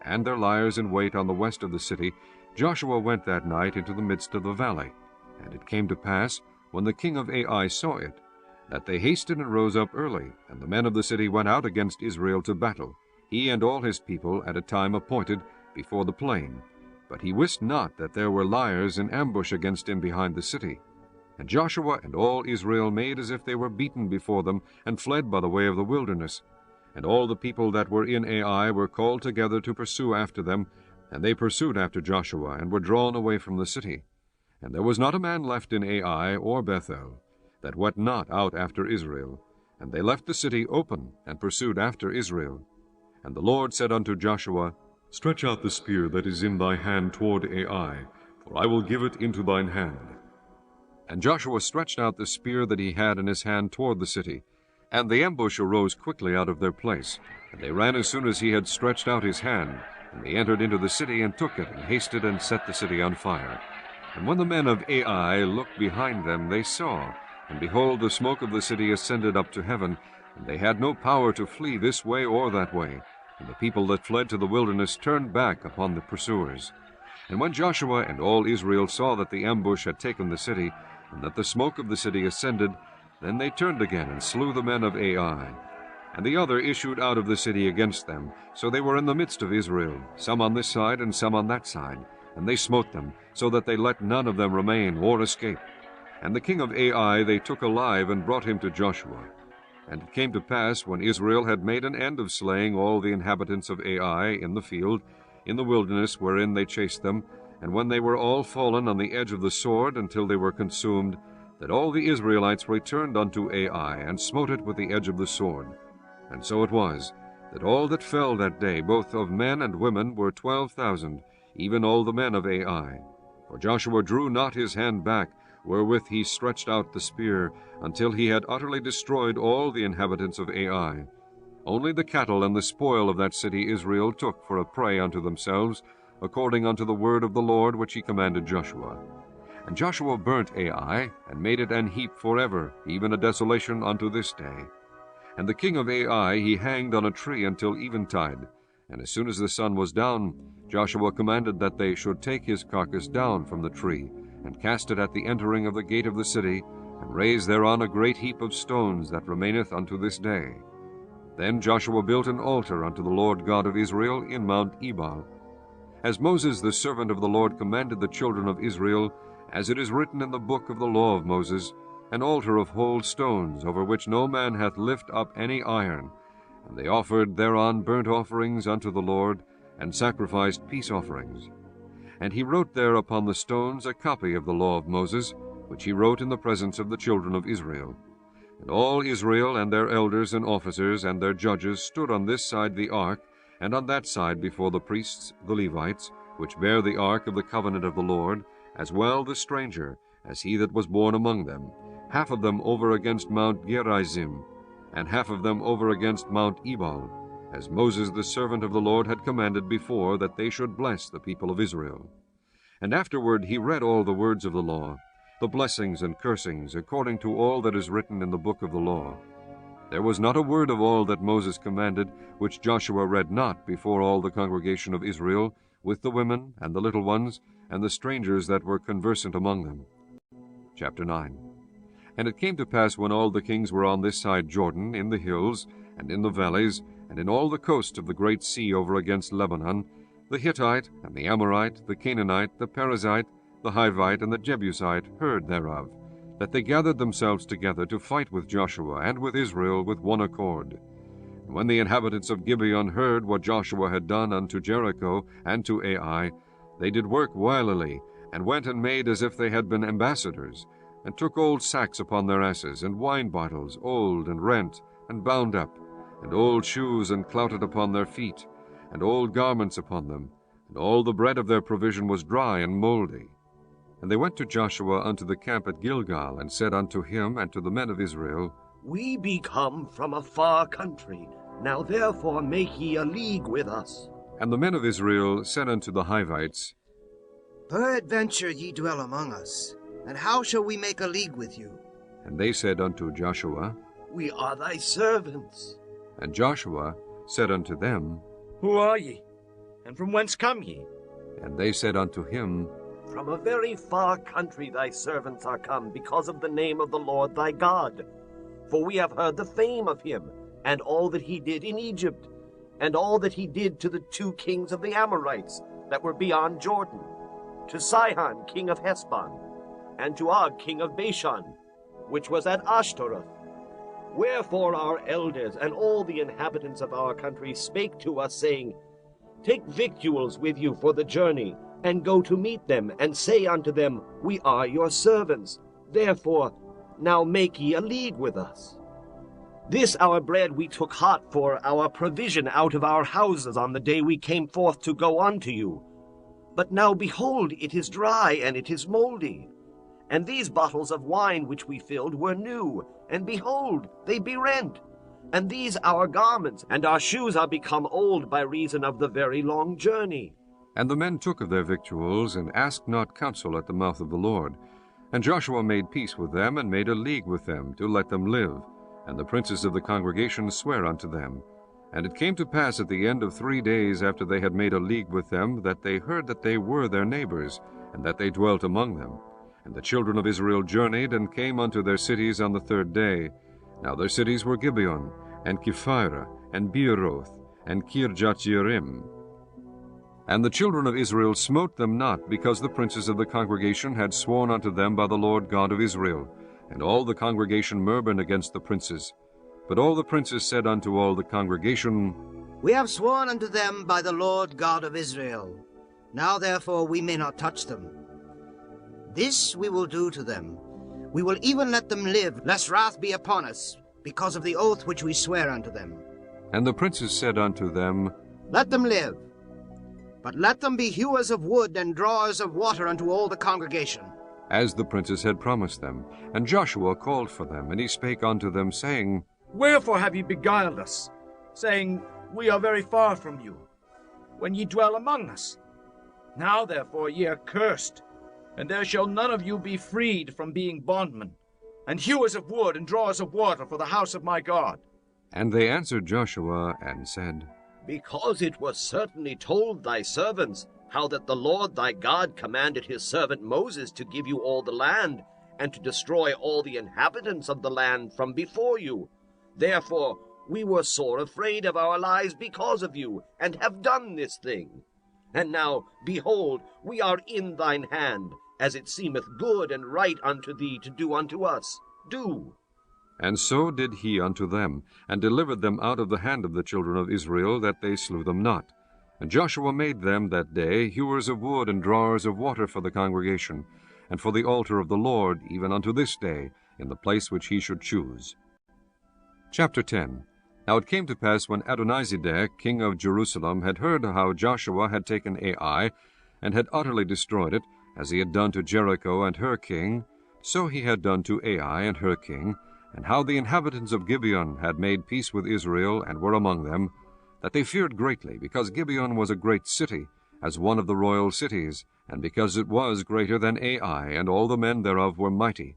and their liers in wait on the west of the city, Joshua went that night into the midst of the valley. And it came to pass, when the king of Ai saw it, that they hasted and rose up early, and the men of the city went out against Israel to battle, he and all his people at a time appointed, before the plain. But he wist not that there were liers in ambush against him behind the city. And Joshua and all Israel made as if they were beaten before them, and fled by the way of the wilderness. And all the people that were in Ai were called together to pursue after them, and they pursued after Joshua, and were drawn away from the city. And there was not a man left in Ai or Bethel, that went not out after Israel. And they left the city open, and pursued after Israel. And the Lord said unto Joshua, Stretch out the spear that is in thy hand toward Ai, for I will give it into thine hand. And Joshua stretched out the spear that he had in his hand toward the city, and the ambush arose quickly out of their place. And they ran as soon as he had stretched out his hand, and they entered into the city, and took it, and hasted, and set the city on fire. And when the men of Ai looked behind them, they saw, and behold, the smoke of the city ascended up to heaven, and they had no power to flee this way or that way. And the people that fled to the wilderness turned back upon the pursuers. And when Joshua and all Israel saw that the ambush had taken the city, and that the smoke of the city ascended, then they turned again, and slew the men of Ai. And the other issued out of the city against them. So they were in the midst of Israel, some on this side and some on that side. And they smote them, so that they let none of them remain or escape. And the king of Ai they took alive, and brought him to Joshua. And it came to pass, when Israel had made an end of slaying all the inhabitants of Ai in the field, in the wilderness wherein they chased them, and when they were all fallen on the edge of the sword until they were consumed, that all the Israelites returned unto Ai, and smote it with the edge of the sword. And so it was, that all that fell that day, both of men and women, were 12,000, even all the men of Ai. For Joshua drew not his hand back, wherewith he stretched out the spear, until he had utterly destroyed all the inhabitants of Ai. Only the cattle and the spoil of that city Israel took for a prey unto themselves, according unto the word of the Lord which he commanded Joshua. And Joshua burnt Ai, and made it an heap forever, even a desolation unto this day. And the king of Ai he hanged on a tree until eventide. And as soon as the sun was down, Joshua commanded that they should take his carcass down from the tree, and cast it at the entering of the gate of the city, and raise thereon a great heap of stones that remaineth unto this day. Then Joshua built an altar unto the Lord God of Israel in Mount Ebal. As Moses the servant of the Lord commanded the children of Israel, as it is written in the book of the law of Moses, an altar of whole stones, over which no man hath lift up any iron. And they offered thereon burnt offerings unto the Lord, and sacrificed peace offerings. And he wrote there upon the stones a copy of the law of Moses, which he wrote in the presence of the children of Israel. And all Israel and their elders and officers and their judges stood on this side the ark, and on that side before the priests, the Levites, which bear the ark of the covenant of the Lord, as well the stranger, as he that was born among them, half of them over against Mount Gerizim, and half of them over against Mount Ebal, as Moses the servant of the Lord had commanded before, that they should bless the people of Israel. And afterward he read all the words of the law, the blessings and cursings, according to all that is written in the book of the law. There was not a word of all that Moses commanded, which Joshua read not before all the congregation of Israel, with the women and the little ones, and the strangers that were conversant among them. Chapter 9. And it came to pass, when all the kings were on this side Jordan, in the hills, and in the valleys, and in all the coast of the great sea over against Lebanon, the Hittite, and the Amorite, the Canaanite, the Perizzite, the Hivite, and the Jebusite heard thereof, that they gathered themselves together to fight with Joshua and with Israel with one accord. And when the inhabitants of Gibeon heard what Joshua had done unto Jericho and to Ai, they did work wilily, and went and made as if they had been ambassadors, and took old sacks upon their asses, and wine bottles, old and rent, and bound up, and old shoes and clouted upon their feet, and old garments upon them, and all the bread of their provision was dry and mouldy. And they went to Joshua unto the camp at Gilgal, and said unto him and to the men of Israel, We be come from a far country. Now therefore make ye a league with us. And the men of Israel said unto the Hivites, Peradventure ye dwell among us, and how shall we make a league with you? And they said unto Joshua, We are thy servants. And Joshua said unto them, Who are ye? And from whence come ye? And they said unto him, From a very far country thy servants are come, because of the name of the Lord thy God. For we have heard the fame of him, and all that he did in Egypt, and all that he did to the 2 kings of the Amorites that were beyond Jordan, to Sihon king of Heshbon, and to Og king of Bashan, which was at Ashtaroth. Wherefore our elders and all the inhabitants of our country spake to us, saying, Take victuals with you for the journey, and go to meet them, and say unto them, We are your servants. Therefore now make ye a league with us. This our bread we took hot for our provision out of our houses on the day we came forth to go unto you. But now behold, it is dry, and it is mouldy. And these bottles of wine which we filled were new, and behold, they be rent. And these our garments and our shoes are become old by reason of the very long journey. And the men took of their victuals, and asked not counsel at the mouth of the Lord. And Joshua made peace with them, and made a league with them, to let them live. And the princes of the congregation sware unto them. And it came to pass at the end of 3 days after they had made a league with them, that they heard that they were their neighbors, and that they dwelt among them. And the children of Israel journeyed, and came unto their cities on the 3rd day. Now their cities were Gibeon, and Kephirah, and Beeroth, and Kirjath-jearim. And the children of Israel smote them not, because the princes of the congregation had sworn unto them by the Lord God of Israel. And all the congregation murmured against the princes. But all the princes said unto all the congregation, We have sworn unto them by the Lord God of Israel. Now therefore we may not touch them. This we will do to them. We will even let them live, lest wrath be upon us, because of the oath which we swear unto them. And the princes said unto them, Let them live, but let them be hewers of wood and drawers of water unto all the congregation. as the princes had promised them. And Joshua called for them, and he spake unto them, saying, Wherefore have ye beguiled us, saying, We are very far from you, when ye dwell among us? Now therefore ye are cursed, and there shall none of you be freed from being bondmen, and hewers of wood and drawers of water for the house of my God. And they answered Joshua, and said, Because it was certainly told thy servants, how that the Lord thy God commanded his servant Moses to give you all the land, and to destroy all the inhabitants of the land from before you. Therefore we were sore afraid of our lives because of you, and have done this thing. And now, behold, we are in thine hand, as it seemeth good and right unto thee to do unto us. Do. And so did he unto them, and delivered them out of the hand of the children of Israel, that they slew them not. And Joshua made them that day hewers of wood and drawers of water for the congregation, and for the altar of the Lord, even unto this day, in the place which he should choose. Chapter 10. Now it came to pass, when Adonizedek, king of Jerusalem, had heard how Joshua had taken Ai, and had utterly destroyed it, as he had done to Jericho and her king, so he had done to Ai and her king, and how the inhabitants of Gibeon had made peace with Israel, and were among them, that they feared greatly, because Gibeon was a great city, as one of the royal cities, and because it was greater than Ai, and all the men thereof were mighty.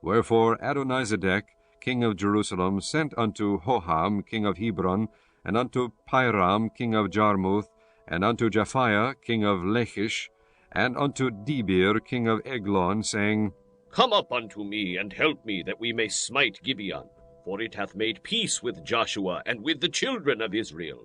Wherefore Adonizedek, king of Jerusalem, sent unto Hoham, king of Hebron, and unto Piram, king of Jarmuth, and unto Japhiah, king of Lachish, and unto Debir, king of Eglon, saying, Come up unto me, and help me, that we may smite Gibeon, for it hath made peace with Joshua and with the children of Israel.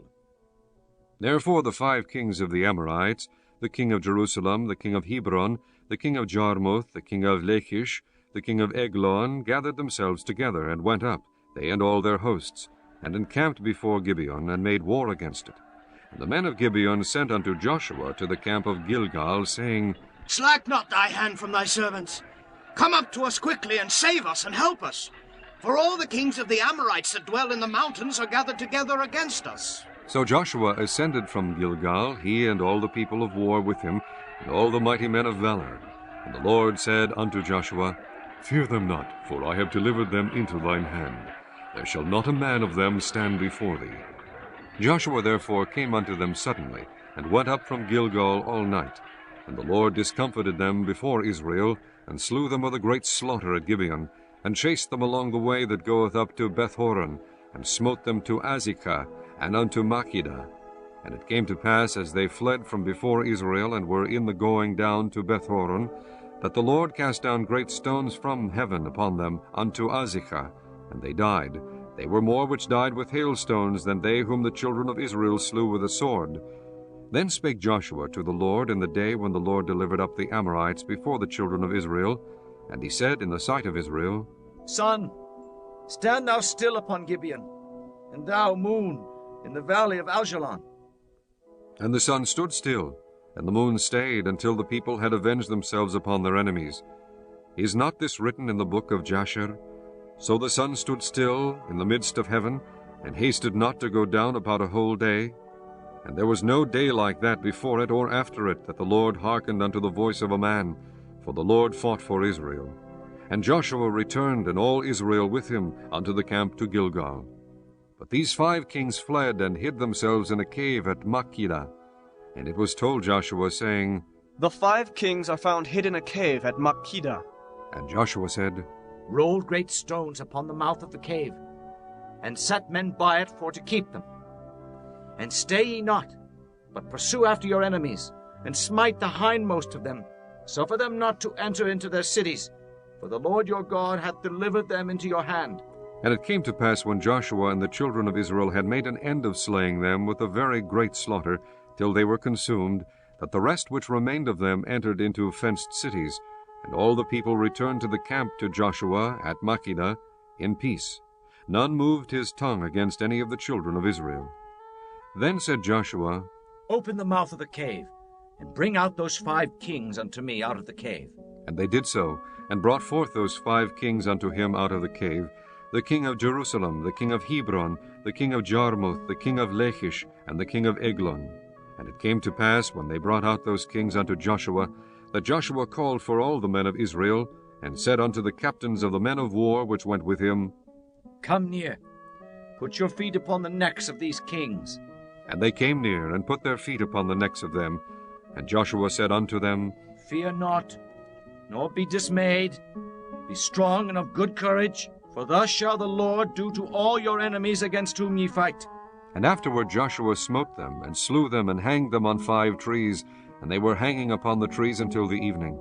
Therefore the 5 kings of the Amorites, the king of Jerusalem, the king of Hebron, the king of Jarmuth, the king of Lachish, the king of Eglon, gathered themselves together, and went up, they and all their hosts, and encamped before Gibeon, and made war against it. And the men of Gibeon sent unto Joshua to the camp of Gilgal, saying, Slack not thy hand from thy servants. Come up to us quickly, and save us, and help us. For all the kings of the Amorites that dwell in the mountains are gathered together against us. So Joshua ascended from Gilgal, he and all the people of war with him, and all the mighty men of valor. And the Lord said unto Joshua, Fear them not, for I have delivered them into thine hand. There shall not a man of them stand before thee. Joshua therefore came unto them suddenly, and went up from Gilgal all night. And the Lord discomfited them before Israel, and slew them with a great slaughter at Gibeon, and chased them along the way that goeth up to Bethhoron, and smote them to Azekah, and unto Makkedah. And it came to pass, as they fled from before Israel, and were in the going down to Bethhoron, that the Lord cast down great stones from heaven upon them unto Azekah, and they died. They were more which died with hailstones than they whom the children of Israel slew with a sword. Then spake Joshua to the Lord in the day when the Lord delivered up the Amorites before the children of Israel. And he said in the sight of Israel, Sun, stand thou still upon Gibeon, and thou, moon, in the valley of Ajalon. And the sun stood still, and the moon stayed, until the people had avenged themselves upon their enemies. Is not this written in the book of Jasher? So the sun stood still in the midst of heaven, and hasted not to go down about a whole day. And there was no day like that before it or after it, that the Lord hearkened unto the voice of a man, for the Lord fought for Israel. And Joshua returned, and all Israel with him, unto the camp to Gilgal. But these 5 kings fled, and hid themselves in a cave at Makkedah. And it was told Joshua, saying, The 5 kings are found hid in a cave at Makkedah. And Joshua said, Roll great stones upon the mouth of the cave, and set men by it for to keep them. And stay ye not, but pursue after your enemies, and smite the hindmost of them. Suffer them not to enter into their cities, for the Lord your God hath delivered them into your hand. And it came to pass, when Joshua and the children of Israel had made an end of slaying them with a very great slaughter, till they were consumed, that the rest which remained of them entered into fenced cities, and all the people returned to the camp to Joshua at Makkedah in peace. None moved his tongue against any of the children of Israel. Then said Joshua, Open the mouth of the cave, and bring out those 5 kings unto me out of the cave. And they did so, and brought forth those 5 kings unto him out of the cave, the king of Jerusalem, the king of Hebron, the king of Jarmuth, the king of Lachish, and the king of Eglon. And it came to pass, when they brought out those kings unto Joshua, that Joshua called for all the men of Israel, and said unto the captains of the men of war which went with him, Come near, put your feet upon the necks of these kings. And they came near, and put their feet upon the necks of them. And Joshua said unto them, Fear not, nor be dismayed. Be strong and of good courage, for thus shall the Lord do to all your enemies against whom ye fight. And afterward Joshua smote them, and slew them, and hanged them on 5 trees, and they were hanging upon the trees until the evening.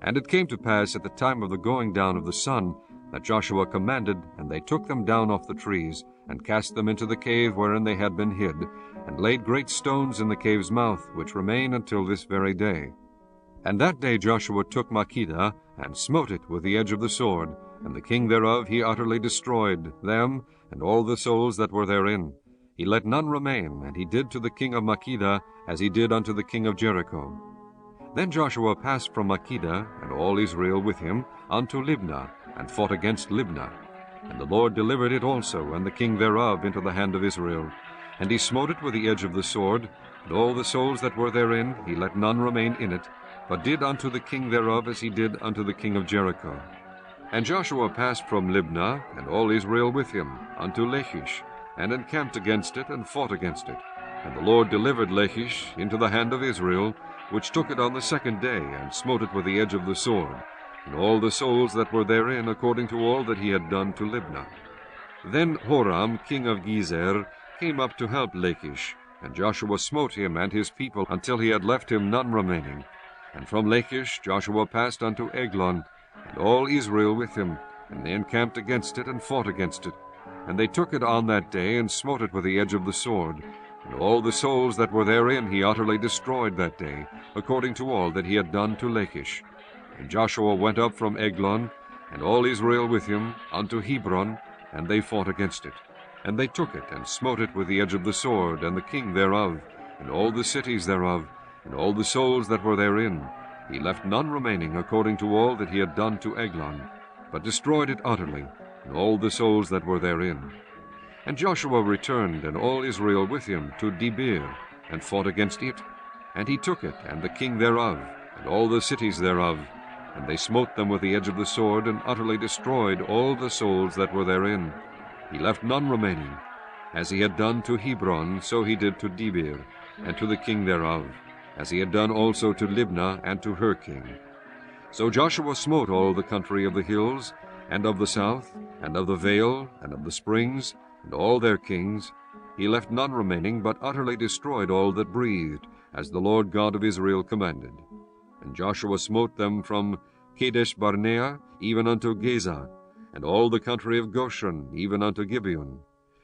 And it came to pass at the time of the going down of the sun, that Joshua commanded, and they took them down off the trees, and cast them into the cave wherein they had been hid, and laid great stones in the cave's mouth, which remain until this very day. And that day Joshua took Makkedah, and smote it with the edge of the sword, and the king thereof he utterly destroyed, them, and all the souls that were therein. He let none remain, and he did to the king of Makkedah as he did unto the king of Jericho. Then Joshua passed from Makkedah, and all Israel with him, unto Libnah, and fought against Libnah. And the Lord delivered it also, and the king thereof, into the hand of Israel. And he smote it with the edge of the sword, and all the souls that were therein, he let none remain in it, but did unto the king thereof as he did unto the king of Jericho. And Joshua passed from Libnah, and all Israel with him, unto Lachish, and encamped against it, and fought against it. And the Lord delivered Lachish into the hand of Israel, which took it on the 2nd day, and smote it with the edge of the sword, and all the souls that were therein, according to all that he had done to Libnah. Then Horam, king of Gezer, came up to help Lachish, and Joshua smote him and his people, until he had left him none remaining. And from Lachish Joshua passed unto Eglon, and all Israel with him, and they encamped against it, and fought against it. And they took it on that day, and smote it with the edge of the sword, and all the souls that were therein he utterly destroyed that day, according to all that he had done to Lachish. And Joshua went up from Eglon, and all Israel with him, unto Hebron, and they fought against it. And they took it, and smote it with the edge of the sword, and the king thereof, and all the cities thereof, and all the souls that were therein. He left none remaining, according to all that he had done to Eglon, but destroyed it utterly, and all the souls that were therein. And Joshua returned, and all Israel with him, to Debir, and fought against it. And he took it, and the king thereof, and all the cities thereof, and they smote them with the edge of the sword, and utterly destroyed all the souls that were therein. He left none remaining. As he had done to Hebron, so he did to Debir, and to the king thereof, as he had done also to Libnah, and to her king. So Joshua smote all the country of the hills, and of the south, and of the vale, and of the springs, and all their kings, he left none remaining, but utterly destroyed all that breathed, as the Lord God of Israel commanded. And Joshua smote them from Kadesh Barnea even unto Gaza, and all the country of Goshen even unto Gibeon.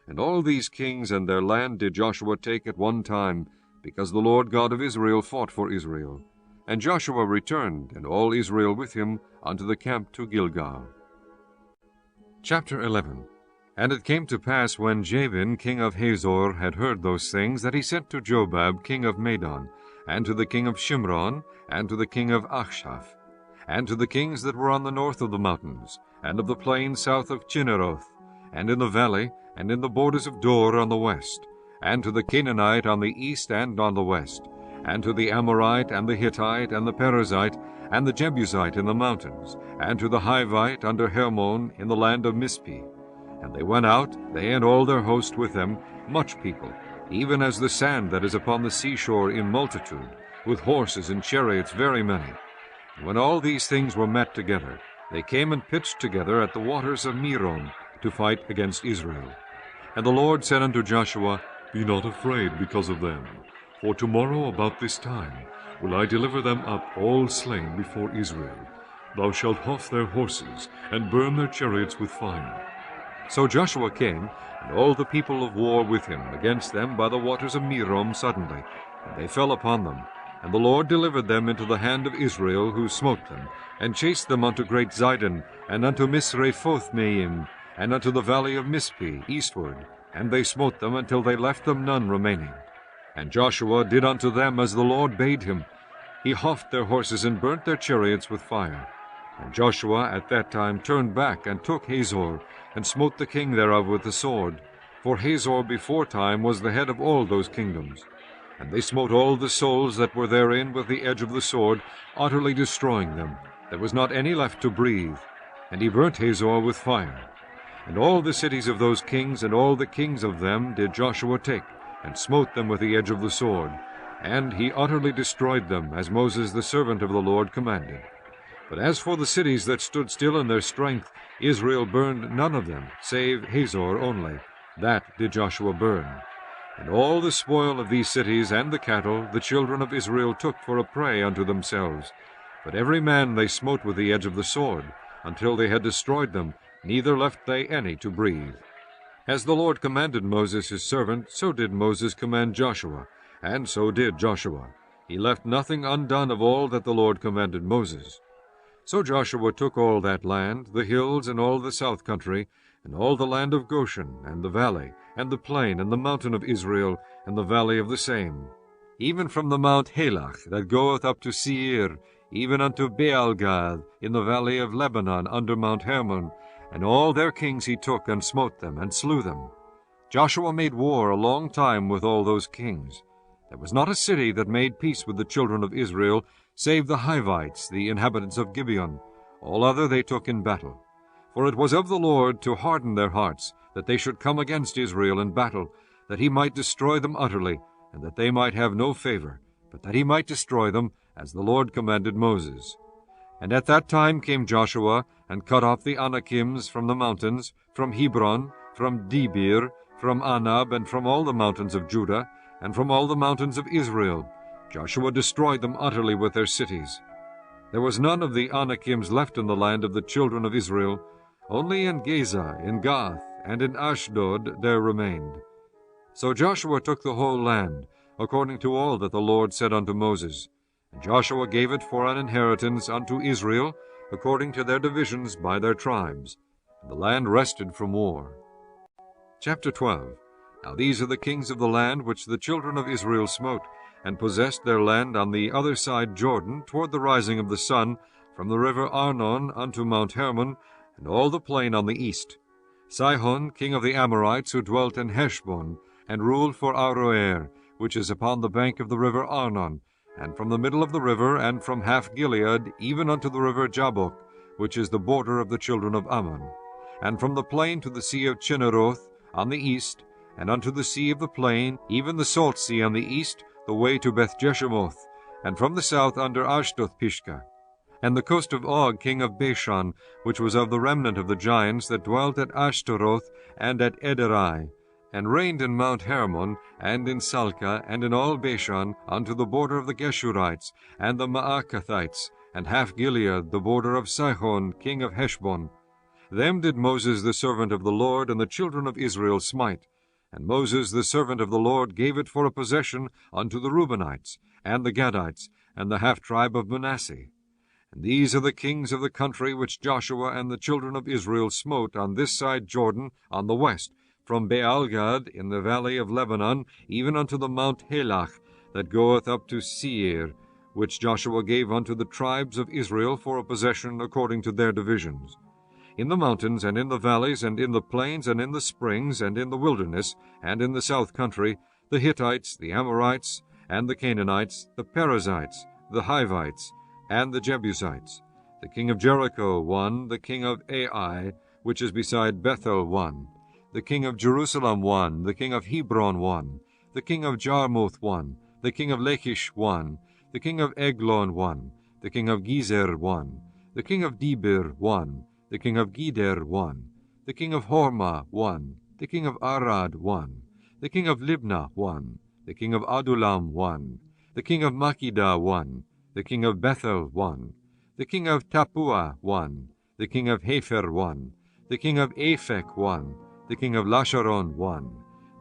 And all these kings and their land did Joshua take at one time, because the Lord God of Israel fought for Israel. And Joshua returned, and all Israel with him, unto the camp to Gilgal. Chapter 11. And it came to pass, when Jabin king of Hazor had heard those things, that he sent to Jobab king of Madon, and to the king of Shimron, and to the king of Achshaph, and to the kings that were on the north of the mountains, and of the plain south of Chinneroth, and in the valley, and in the borders of Dor on the west, and to the Canaanite on the east and on the west, and to the Amorite, and the Hittite, and the Perizzite, and the Jebusite in the mountains, and to the Hivite under Hermon in the land of Mizpeh. And they went out, they and all their host with them, much people, even as the sand that is upon the seashore in multitude, with horses and chariots very many. And when all these things were met together, they came and pitched together at the waters of Merom, to fight against Israel. And the Lord said unto Joshua, Be not afraid because of them, for tomorrow about this time will I deliver them up all slain before Israel. Thou shalt hough their horses, and burn their chariots with fire. So Joshua came, and all the people of war with him, against them by the waters of Merom suddenly, and they fell upon them. And the Lord delivered them into the hand of Israel, who smote them, and chased them unto great Zidon, and unto Misrephoth-maim, and unto the valley of Mizpeh eastward, and they smote them until they left them none remaining. And Joshua did unto them as the Lord bade him. He houghed their horses and burnt their chariots with fire. And Joshua at that time turned back and took Hazor, and smote the king thereof with the sword. For Hazor beforetime was the head of all those kingdoms. And they smote all the souls that were therein with the edge of the sword, utterly destroying them. There was not any left to breathe. And he burnt Hazor with fire. And all the cities of those kings, and all the kings of them, did Joshua take, and smote them with the edge of the sword. And he utterly destroyed them, as Moses the servant of the Lord commanded. But as for the cities that stood still in their strength, Israel burned none of them, save Hazor only. That did Joshua burn. And all the spoil of these cities and the cattle the children of Israel took for a prey unto themselves. But every man they smote with the edge of the sword, until they had destroyed them, neither left they any to breathe. As the Lord commanded Moses his servant, so did Moses command Joshua, and so did Joshua. He left nothing undone of all that the Lord commanded Moses. So Joshua took all that land, the hills, and all the south country, and all the land of Goshen, and the valley, and the plain, and the mountain of Israel, and the valley of the same, even from the mount Halach, that goeth up to Seir, even unto Baalgad, in the valley of Lebanon, under Mount Hermon, and all their kings he took, and smote them, and slew them. Joshua made war a long time with all those kings. There was not a city that made peace with the children of Israel, save the Hivites, the inhabitants of Gibeon. All other they took in battle. For it was of the Lord to harden their hearts, that they should come against Israel in battle, that he might destroy them utterly, and that they might have no favor, but that he might destroy them, as the Lord commanded Moses. And at that time came Joshua, and cut off the Anakims from the mountains, from Hebron, from Debir, from Anab, and from all the mountains of Judah, and from all the mountains of Israel. Joshua destroyed them utterly with their cities. There was none of the Anakims left in the land of the children of Israel. Only in Gaza, in Gath, and in Ashdod there remained. So Joshua took the whole land, according to all that the Lord said unto Moses. And Joshua gave it for an inheritance unto Israel, according to their divisions by their tribes. And the land rested from war. Chapter 12. Now these are the kings of the land which the children of Israel smote, and possessed their land on the other side Jordan, toward the rising of the sun, from the river Arnon unto Mount Hermon, and all the plain on the east. Sihon, king of the Amorites, who dwelt in Heshbon, and ruled for Aroer, which is upon the bank of the river Arnon, and from the middle of the river, and from half Gilead, even unto the river Jabbok, which is the border of the children of Ammon, and from the plain to the sea of Chinneroth on the east, and unto the sea of the plain, even the salt sea on the east, the way to Beth-Jeshemoth, and from the south under Ashdoth-Pishka, and the coast of Og, king of Bashan, which was of the remnant of the giants that dwelt at Ashtaroth and at Ederai, and reigned in Mount Hermon, and in Salca, and in all Bashan, unto the border of the Geshurites, and the Maacathites, and half Gilead, the border of Sihon, king of Heshbon. Them did Moses the servant of the Lord and the children of Israel smite. And Moses the servant of the Lord gave it for a possession unto the Reubenites, and the Gadites, and the half-tribe of Manasseh. And these are the kings of the country which Joshua and the children of Israel smote on this side Jordan, on the west, from Baalgad in the valley of Lebanon, even unto the Mount Helach, that goeth up to Seir, which Joshua gave unto the tribes of Israel for a possession according to their divisions. In the mountains, and in the valleys, and in the plains, and in the springs, and in the wilderness, and in the south country, the Hittites, the Amorites, and the Canaanites, the Perizzites, the Hivites, and the Jebusites. The king of Jericho won, the king of Ai, which is beside Bethel, won. The king of Jerusalem won, the king of Hebron won. The king of Jarmuth won, the king of Lachish won. The king of Eglon won, the king of Gezer won. The king of Debir won. The king of Geder won. The king of Hormah won. The king of Arad won. The king of Libnah won. The king of Adullam won. The king of Makkedah won. The king of Bethel won. The king of Tappuah won. The king of Hepher won. The king of Aphek won. The king of Lasharon won.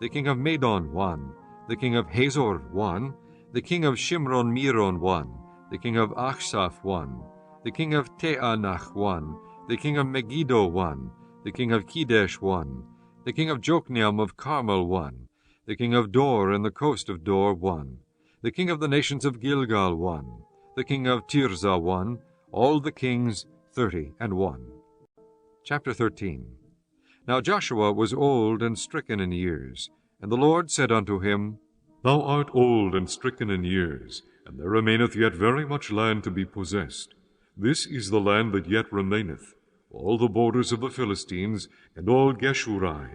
The king of Madon won. The king of Hazor won. The king of Shimron Meron won. The king of Achsaph won. The king of Teanach won. The king of Megiddo won. The king of Kedesh won. The king of Jokneam of Carmel won. The king of Dor and the coast of Dor won. The king of the nations of Gilgal won. The king of Tirzah won. All the kings 30. Chapter 13. Now Joshua was old and stricken in years. And the Lord said unto him, Thou art old and stricken in years, and there remaineth yet very much land to be possessed. This is the land that yet remaineth, all the borders of the Philistines, and all Geshuri,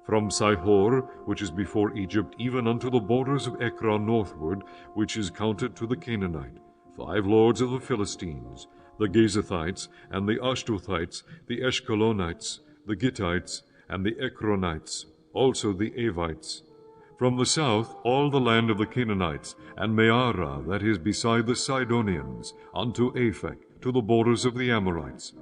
from Sihor, which is before Egypt, even unto the borders of Ekron northward, which is counted to the Canaanite, 5 lords of the Philistines, the Gezathites, and the Ashdothites, the Eshkolonites, the Gittites, and the Ekronites, also the Avites. From the south all the land of the Canaanites, and Meara, that is beside the Sidonians, unto Aphek, to the borders of the Amorites,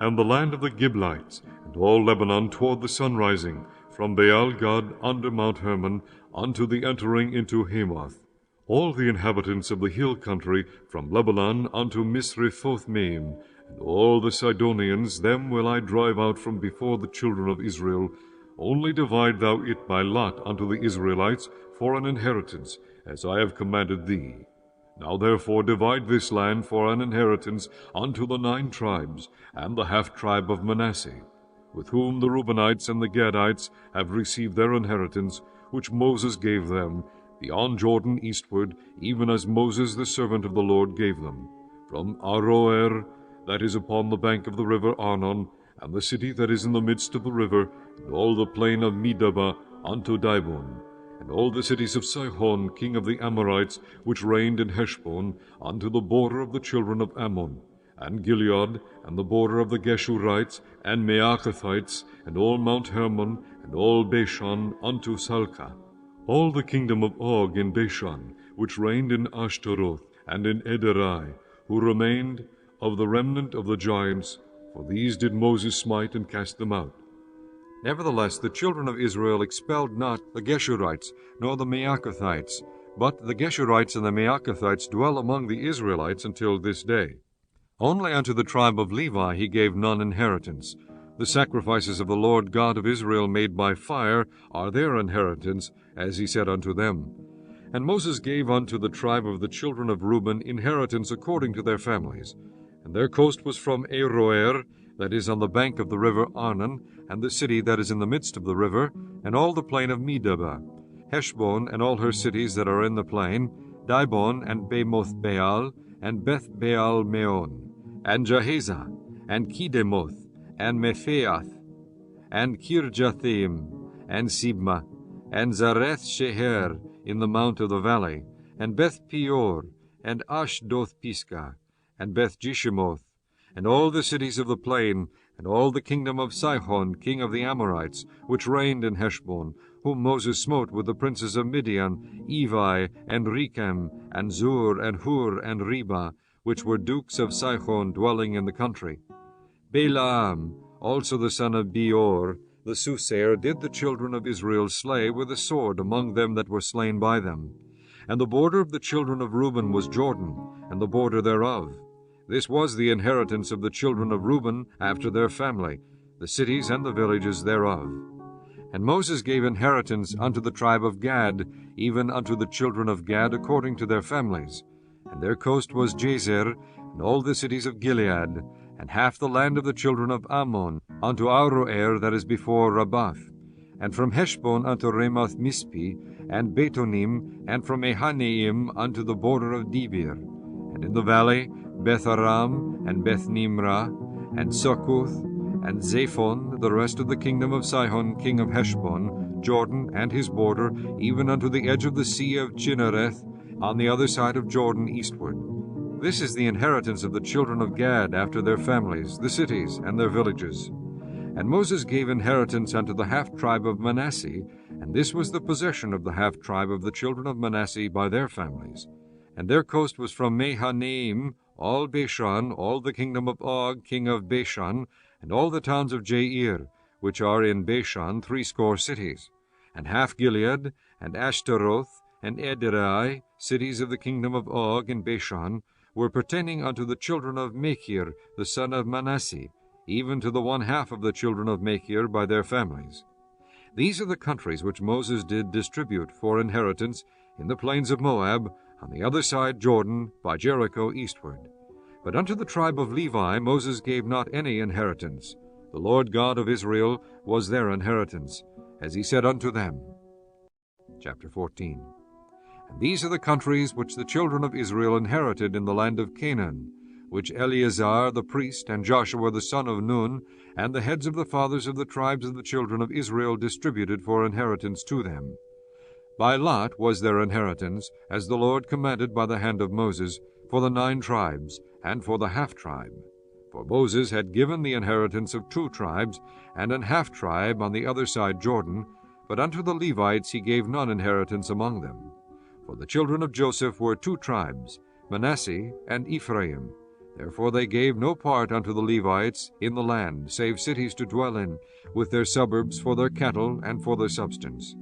and the land of the Giblites, and all Lebanon toward the sunrising, from Baal-gad under Mount Hermon, unto the entering into Hamath. All the inhabitants of the hill country, from Lebanon unto Misrephoth-maim, and all the Sidonians, them will I drive out from before the children of Israel. Only divide thou it by lot unto the Israelites for an inheritance, as I have commanded thee. Now therefore divide this land for an inheritance unto the 9 tribes, and the half-tribe of Manasseh, with whom the Reubenites and the Gadites have received their inheritance, which Moses gave them, beyond Jordan eastward, even as Moses the servant of the Lord gave them, from Aroer, that is upon the bank of the river Arnon, and the city that is in the midst of the river, and all the plain of Medeba unto Dibon, and all the cities of Sihon king of the Amorites, which reigned in Heshbon, unto the border of the children of Ammon, and Gilead, and the border of the Geshurites, and Maacathites, and all Mount Hermon, and all Bashan, unto Salca. All the kingdom of Og in Bashan, which reigned in Ashtaroth, and in Edrei, who remained of the remnant of the giants, for these did Moses smite and cast them out. Nevertheless the children of Israel expelled not the Geshurites, nor the Maacathites, but the Geshurites and the Maacathites dwell among the Israelites until this day. Only unto the tribe of Levi he gave none inheritance. The sacrifices of the Lord God of Israel made by fire are their inheritance, as he said unto them. And Moses gave unto the tribe of the children of Reuben inheritance according to their families. And their coast was from Aroer, that is on the bank of the river Arnon, and the city that is in the midst of the river, and all the plain of Medeba, Heshbon and all her cities that are in the plain, Dibon and Bamoth Baal, and Beth Baal Meon, and Jahazah, and Kedemoth, and Mephiath, and Kirjathim, and Sibma, and Zareth Sheher in the mount of the valley, and Beth Peor, and Ashdoth Pisgah, and Beth Jeshimoth, and all the cities of the plain, and all the kingdom of Sihon king of the Amorites, which reigned in Heshbon, whom Moses smote with the princes of Midian, Evi, and Rechem, and Zur, and Hur, and Reba, which were dukes of Sihon dwelling in the country. Balaam, also the son of Beor, the soothsayer, did the children of Israel slay with a sword among them that were slain by them. And the border of the children of Reuben was Jordan, and the border thereof. This was the inheritance of the children of Reuben after their family, the cities and the villages thereof. And Moses gave inheritance unto the tribe of Gad, even unto the children of Gad according to their families. And their coast was Jazer, and all the cities of Gilead, and half the land of the children of Ammon, unto Aroer that is before Rabbath, and from Heshbon unto Ramoth Mizpi, and Betonim, and from Mahanaim unto the border of Debir, and in the valley Beth Aram, and Beth Nimrah, and Succoth, and Zaphon, the rest of the kingdom of Sihon king of Heshbon, Jordan and his border, even unto the edge of the sea of Chinnereth, on the other side of Jordan eastward. This is the inheritance of the children of Gad after their families, the cities and their villages. And Moses gave inheritance unto the half-tribe of Manasseh, and this was the possession of the half-tribe of the children of Manasseh by their families. And their coast was from Mahanaim, all Bashan, all the kingdom of Og, king of Bashan, and all the towns of Jair, which are in Bashan 60 cities, and half Gilead, and Ashtaroth, and Edrei, cities of the kingdom of Og in Bashan, were pertaining unto the children of Machir, the son of Manasseh, even to the 1/2 of the children of Machir by their families. These are the countries which Moses did distribute for inheritance in the plains of Moab, on the other side Jordan, by Jericho eastward. But unto the tribe of Levi Moses gave not any inheritance. The Lord God of Israel was their inheritance, as he said unto them. Chapter 14. And these are the countries which the children of Israel inherited in the land of Canaan, which Eleazar the priest, and Joshua the son of Nun, and the heads of the fathers of the tribes of the children of Israel distributed for inheritance to them. By lot was their inheritance, as the Lord commanded by the hand of Moses, for the 9 tribes, and for the half-tribe. For Moses had given the inheritance of 2 tribes, and an half-tribe on the other side Jordan, but unto the Levites he gave none inheritance among them. For the children of Joseph were 2 tribes, Manasseh and Ephraim. Therefore they gave no part unto the Levites in the land, save cities to dwell in, with their suburbs for their cattle and for their substance.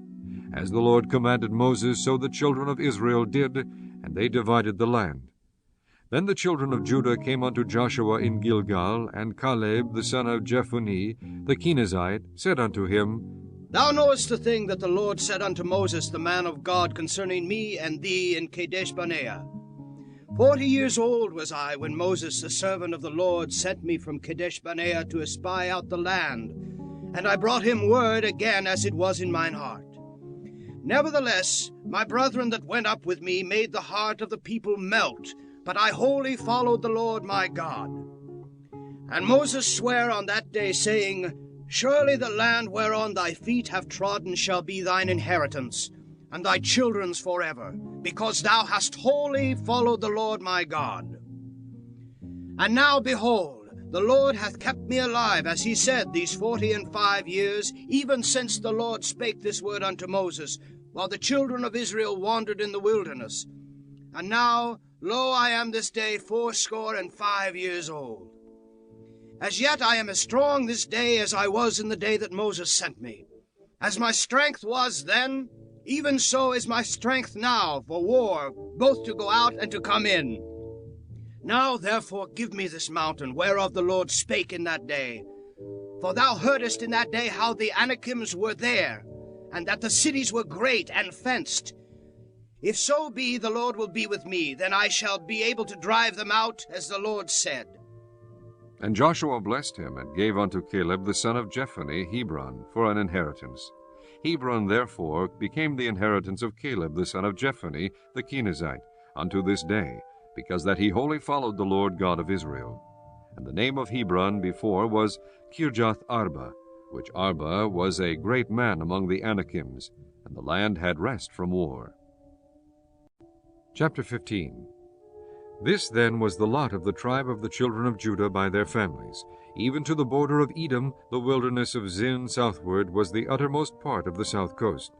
As the Lord commanded Moses, so the children of Israel did, and they divided the land. Then the children of Judah came unto Joshua in Gilgal, and Caleb the son of Jephunneh, the Kenizzite, said unto him, Thou knowest the thing that the Lord said unto Moses the man of God concerning me and thee in Kadesh-barnea. 40 years old was I when Moses the servant of the Lord sent me from Kadesh-barnea to espy out the land, and I brought him word again as it was in mine heart. Nevertheless, my brethren that went up with me made the heart of the people melt, but I wholly followed the Lord my God. And Moses sware on that day, saying, Surely the land whereon thy feet have trodden shall be thine inheritance, and thy children's forever, because thou hast wholly followed the Lord my God. And now, behold, the Lord hath kept me alive, as he said, these 45 years, even since the Lord spake this word unto Moses, while the children of Israel wandered in the wilderness. And now, lo, I am this day 85 years old. As yet I am as strong this day as I was in the day that Moses sent me. As my strength was then, even so is my strength now for war, both to go out and to come in. Now therefore give me this mountain, whereof the Lord spake in that day. For thou heardest in that day how the Anakims were there, and that the cities were great and fenced. If so be the Lord will be with me, then I shall be able to drive them out, as the Lord said. And Joshua blessed him, and gave unto Caleb the son of Jephunneh Hebron for an inheritance. Hebron therefore became the inheritance of Caleb the son of Jephunneh the Kenizzite, unto this day, because that he wholly followed the Lord God of Israel. And the name of Hebron before was Kirjath Arba, which Arba was a great man among the Anakims, and the land had rest from war. Chapter 15. This then was the lot of the tribe of the children of Judah by their families. Even to the border of Edom, the wilderness of Zin southward was the uttermost part of the south coast.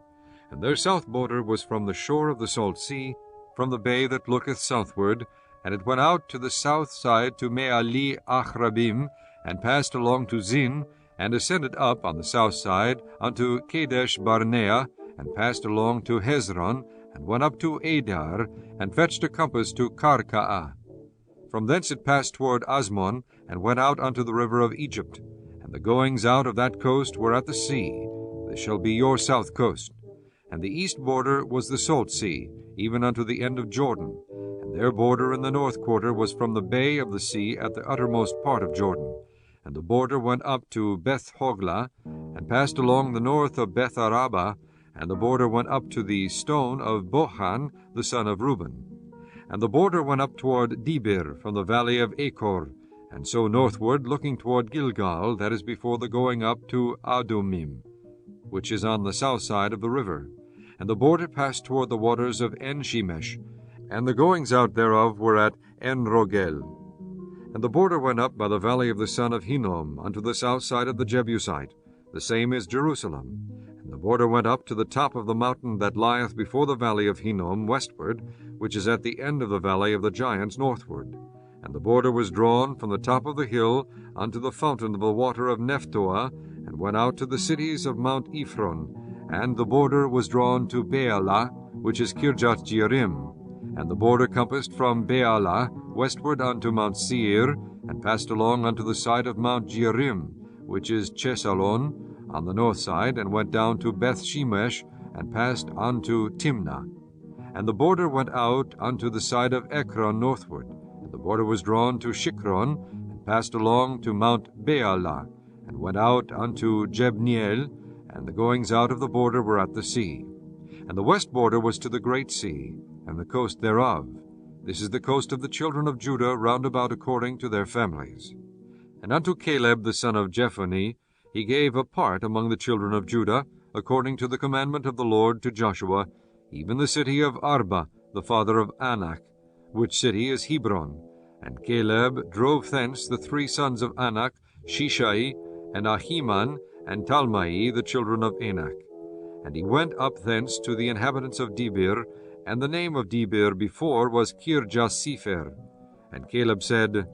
And their south border was from the shore of the salt sea, from the bay that looketh southward, and it went out to the south side to Meali Achrabim, and passed along to Zin, and ascended up on the south side unto Kadesh Barnea, and passed along to Hezron, and went up to Adar, and fetched a compass to Karkaa. From thence it passed toward Asmon, and went out unto the river of Egypt. And the goings out of that coast were at the sea. This shall be your south coast. And the east border was the salt sea, even unto the end of Jordan. And their border in the north quarter was from the bay of the sea at the uttermost part of Jordan. And the border went up to Beth Hoglah, and passed along the north of Beth Araba, and the border went up to the stone of Bohan, the son of Reuben. And the border went up toward Debir, from the valley of Achor, and so northward, looking toward Gilgal, that is before the going up to Adumim, which is on the south side of the river. And the border passed toward the waters of En-shemesh, and the goings out thereof were at En-rogel. And the border went up by the valley of the son of Hinnom, unto the south side of the Jebusite. The same is Jerusalem. And the border went up to the top of the mountain that lieth before the valley of Hinnom westward, which is at the end of the valley of the giants northward. And the border was drawn from the top of the hill unto the fountain of the water of Nephtoah, and went out to the cities of Mount Ephron. And the border was drawn to Baalah, which is Kirjath Jearim. And the border compassed from Baalah westward unto Mount Seir, and passed along unto the side of Mount Jearim, which is Chesalon, on the north side, and went down to Beth Shemesh, and passed unto Timnah. And the border went out unto the side of Ekron northward. And the border was drawn to Shikron, and passed along to Mount Baalah, and went out unto Jebneel, and the goings out of the border were at the sea. And the west border was to the great sea, and the coast thereof. This is the coast of the children of Judah round about according to their families. And unto Caleb the son of Jephunneh he gave a part among the children of Judah, according to the commandment of the Lord to Joshua, even the city of Arba, the father of Anak, which city is Hebron. And Caleb drove thence the 3 sons of Anak, Shishai, and Ahiman, and Talmai, the children of Anak. And he went up thence to the inhabitants of Debir, and the name of Debir before was Kirjath-sepher. And Caleb said,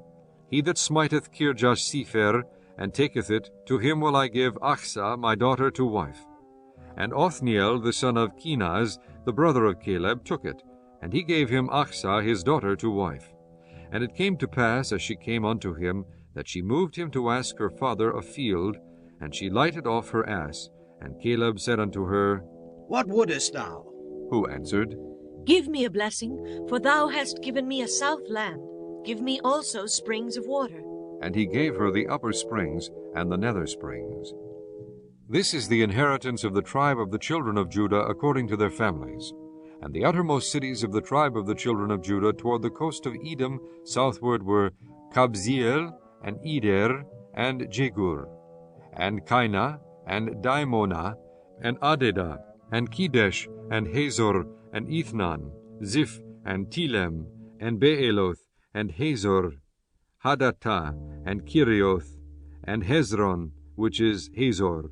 He that smiteth Kirjath-sepher, and taketh it, to him will I give Achsah my daughter to wife. And Othniel the son of Kenaz, the brother of Caleb, took it, and he gave him Achsah his daughter to wife. And it came to pass, as she came unto him, that she moved him to ask her father a field, and she lighted off her ass. And Caleb said unto her, What wouldest thou? Who answered, Give me a blessing, for thou hast given me a south land. Give me also springs of water. And he gave her the upper springs and the nether springs. This is the inheritance of the tribe of the children of Judah according to their families. And the uttermost cities of the tribe of the children of Judah toward the coast of Edom southward were Kabzeel, and Eder, and Jegur, and Kainah, and Dimonah, and Adedah, and Kedesh, and Hazor, and Ethnan, Ziph, and Telem, and Beeloth, and Hazor, Hadattah, and Kirioth, and Hezron, which is Hazor,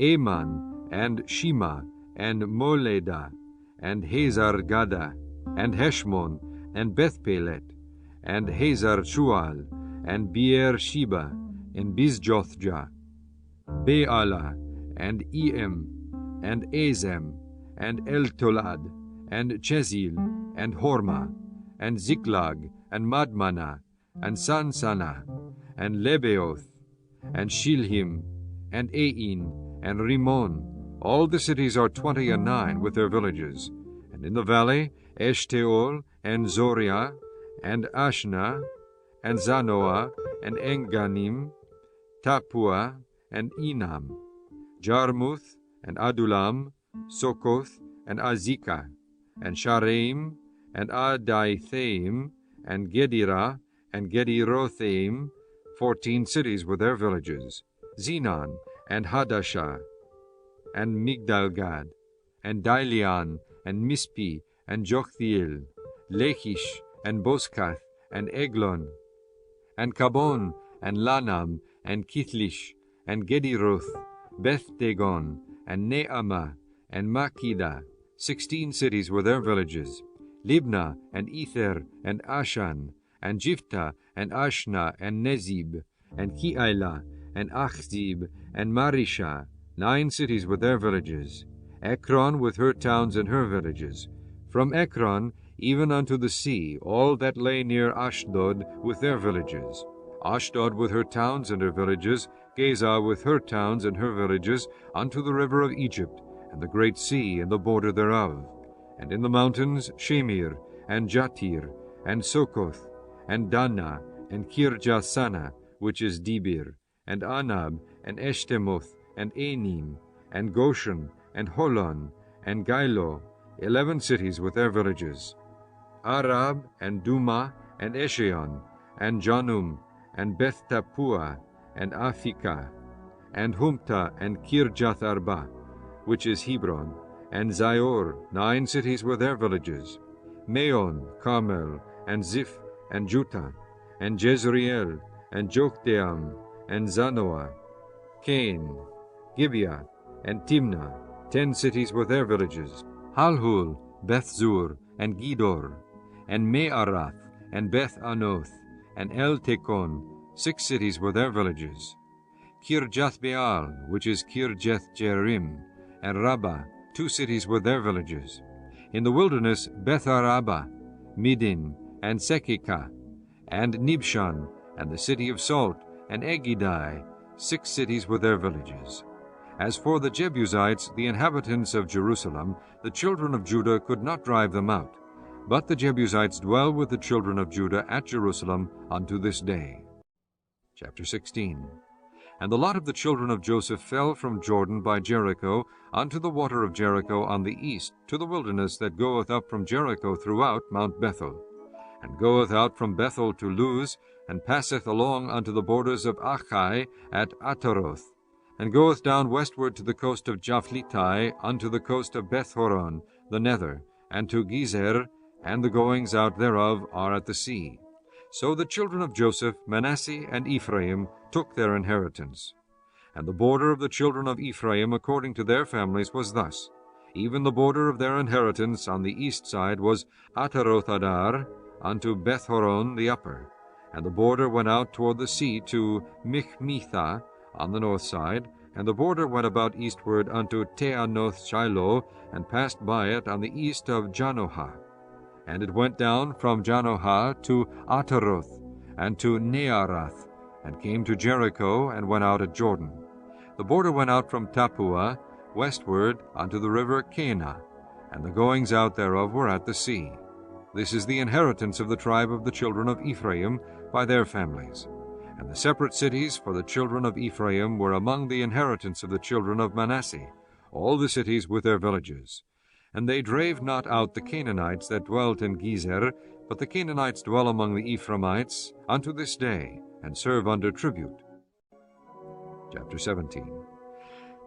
Aman, and Shema, and Moledah, and Hazar-Gada, and Heshmon, and Bethpelet, and Hazar-Shual, and Beer-sheba, and Bizjothjah, Bealah, and Em, and Azem, and Eltolad, and Chezil, and Hormah, and Ziklag, and Madmanah, and Sansana, and Lebeoth, and Shilhim, and Ain, and Rimmon. All the cities are 29 with their villages. And in the valley, Eshtaol, and Zoriah, and Ashna, and Zanoah, and Enganim, Tapua, and Enam, Jarmuth, and Adulam, Sokoth, and Azekah, and Shareim, and Adaithaim, and Gedirah, and Gederothaim, 14 cities with their villages, Zenon, and Hadashah, and Migdalgad, and Dilian, and Mispi, and Jochthiel, Lachish, and Boskath, and Eglon, and Kabon, and Lanam, and Kithlish, and Gediroth, Beth-dagon, and Neamah, and Makkedah. 16 cities were their villages. Libnah, and Ether, and Ashan, and Jiphthah, and Ashna, and Nezib, and Keilah, and Achzib, and Marishah. 9 cities with their villages. Ekron with her towns and her villages. From Ekron even unto the sea, all that lay near Ashdod with their villages. Ashdod with her towns and her villages, Gaza with her towns and her villages, unto the river of Egypt, and the great sea and the border thereof. And in the mountains Shamir, and Jatir, and Sokoth, and Dana, and Kirjathsana, which is Debir, and Anab, and Eshtemoth, and Anim, and Goshen, and Holon, and Gilo, 11 cities with their villages. Arab, and Duma, and Esheon, and Janum, and Beth Tappuah, and Aphikah, and Humta, and Kirjath Arba, which is Hebron, and Zior, 9 cities with their villages. Meon, Carmel, and Ziph, and Juttah, and Jezreel, and Jokdeam, and Zanoah, Cain, Gibeah, and Timnah, 10 cities with their villages. Halhul, Bethzur, and Gedor, and Me'arath, and Beth Anoth, and El Tekon, 6 cities with their villages. Kirjath-Baal, which is Kirjath-Jearim, and Rabbah, 2 cities with their villages. In the wilderness Beth-Araba, Midin, and Sekekah, and Nibshan, and the city of Salt, and Egidai, 6 cities with their villages. As for the Jebusites, the inhabitants of Jerusalem, the children of Judah could not drive them out. But the Jebusites dwell with the children of Judah at Jerusalem unto this day. Chapter 16. And the lot of the children of Joseph fell from Jordan by Jericho unto the water of Jericho on the east, to the wilderness that goeth up from Jericho throughout Mount Bethel, and goeth out from Bethel to Luz, and passeth along unto the borders of Achai at Ataroth, and goeth down westward to the coast of Japhletai, unto the coast of Beth-horon, the nether, and to Gezer, and the goings out thereof are at the sea. So the children of Joseph, Manasseh, and Ephraim took their inheritance. And the border of the children of Ephraim according to their families was thus. Even the border of their inheritance on the east side was Ataroth-adar, unto Beth-horon the upper. And the border went out toward the sea to Michmethah on the north side, and the border went about eastward unto Teanoth-Shiloh, and passed by it on the east of Janohah. And it went down from Janohah to Ataroth, and to Nearath, and came to Jericho, and went out at Jordan. The border went out from Tappuah westward unto the river Cana, and the goings out thereof were at the sea. This is the inheritance of the tribe of the children of Ephraim by their families. And the separate cities for the children of Ephraim were among the inheritance of the children of Manasseh, all the cities with their villages. And they drave not out the Canaanites that dwelt in Gezer, but the Canaanites dwell among the Ephraimites unto this day, and serve under tribute. Chapter 17.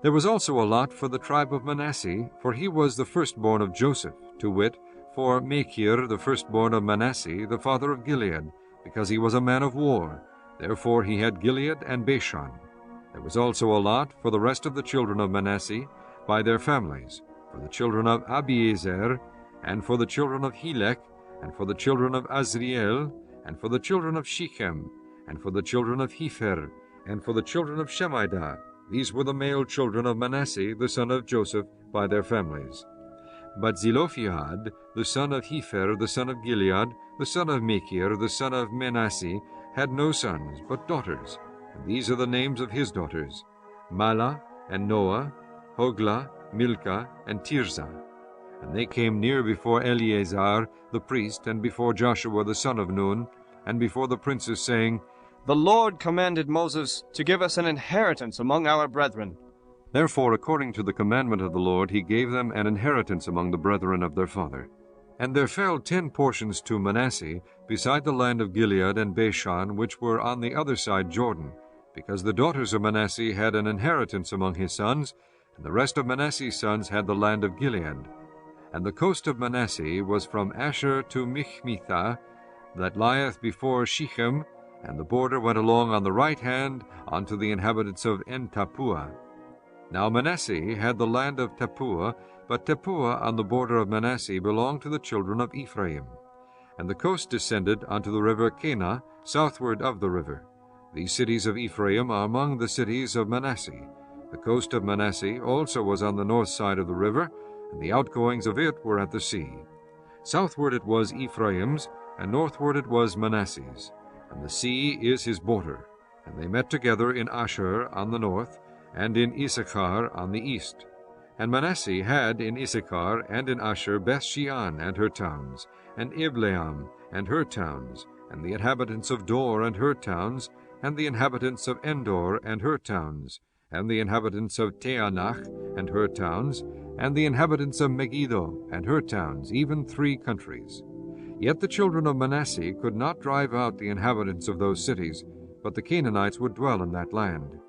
There was also a lot for the tribe of Manasseh, for he was the firstborn of Joseph, to wit, for Machir, the firstborn of Manasseh, the father of Gilead, because he was a man of war. Therefore he had Gilead and Bashan. There was also a lot for the rest of the children of Manasseh by their families, for the children of Abiezer, and for the children of Helek, and for the children of Azriel, and for the children of Shechem, and for the children of Hepher, and for the children of Shemaidah. These were the male children of Manasseh, the son of Joseph, by their families. But Zelophehad, the son of Hepher, the son of Gilead, the son of Machir, the son of Manasseh, had no sons, but daughters. And these are the names of his daughters: Mahlah, and Noah, Hoglah, Milcah, and Tirzah. And they came near before Eleazar the priest, and before Joshua the son of Nun, and before the princes, saying, The Lord commanded Moses to give us an inheritance among our brethren. Therefore, according to the commandment of the Lord, he gave them an inheritance among the brethren of their father. And there fell 10 portions to Manasseh, beside the land of Gilead and Bashan, which were on the other side Jordan, because the daughters of Manasseh had an inheritance among his sons, and the rest of Manasseh's sons had the land of Gilead. And the coast of Manasseh was from Asher to Michmethah, that lieth before Shechem, and the border went along on the right hand unto the inhabitants of En-Tappuah. Now Manasseh had the land of Tappuah, but Tappuah on the border of Manasseh belonged to the children of Ephraim. And the coast descended unto the river Kanah, southward of the river. These cities of Ephraim are among the cities of Manasseh. The coast of Manasseh also was on the north side of the river, and the outgoings of it were at the sea. Southward it was Ephraim's, and northward it was Manasseh's. And the sea is his border. And they met together in Asher on the north, and in Issachar on the east. And Manasseh had in Issachar and in Asher Beth-shean and her towns, and Ibleam and her towns, and the inhabitants of Dor and her towns, and the inhabitants of Endor and her towns, and the inhabitants of Teanach and her towns, and the inhabitants of Megiddo and her towns, even 3 countries. Yet the children of Manasseh could not drive out the inhabitants of those cities, but the Canaanites would dwell in that land.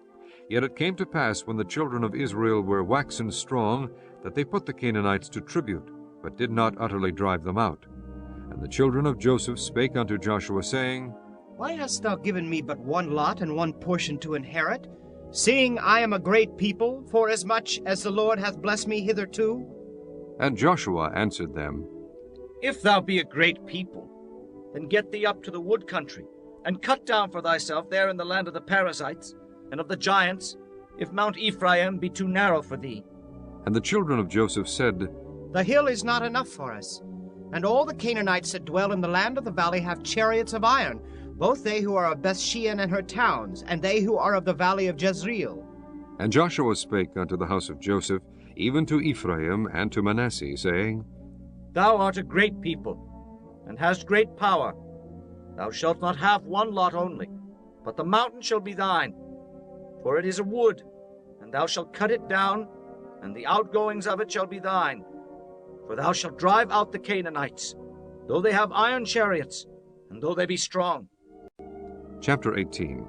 Yet it came to pass, when the children of Israel were waxen strong, that they put the Canaanites to tribute, but did not utterly drive them out. And the children of Joseph spake unto Joshua, saying, Why hast thou given me but one lot and one portion to inherit, seeing I am a great people, forasmuch as the Lord hath blessed me hitherto? And Joshua answered them, If thou be a great people, then get thee up to the wood country, and cut down for thyself there in the land of the Perizzites, and of the giants, if Mount Ephraim be too narrow for thee. And the children of Joseph said, The hill is not enough for us, and all the Canaanites that dwell in the land of the valley have chariots of iron, both they who are of Beth-shean and her towns, and they who are of the valley of Jezreel. And Joshua spake unto the house of Joseph, even to Ephraim and to Manasseh, saying, Thou art a great people, and hast great power. Thou shalt not have one lot only, but the mountain shall be thine. For it is a wood, and thou shalt cut it down, and the outgoings of it shall be thine. For thou shalt drive out the Canaanites, though they have iron chariots, and though they be strong. Chapter 18.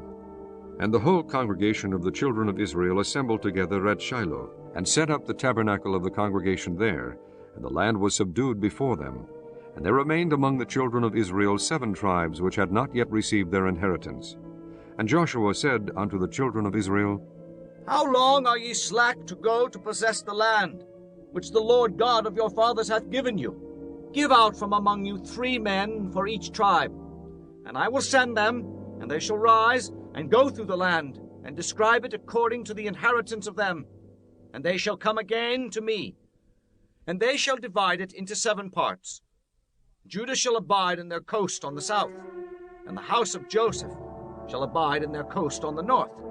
And the whole congregation of the children of Israel assembled together at Shiloh, and set up the tabernacle of the congregation there, and the land was subdued before them. And there remained among the children of Israel 7 tribes which had not yet received their inheritance. And Joshua said unto the children of Israel, How long are ye slack to go to possess the land, which the Lord God of your fathers hath given you? Give out from among you 3 men for each tribe, and I will send them, and they shall rise and go through the land, and describe it according to the inheritance of them. And they shall come again to me, and they shall divide it into 7 parts. Judah shall abide in their coast on the south, and the house of Joseph shall abide in their coast on the north.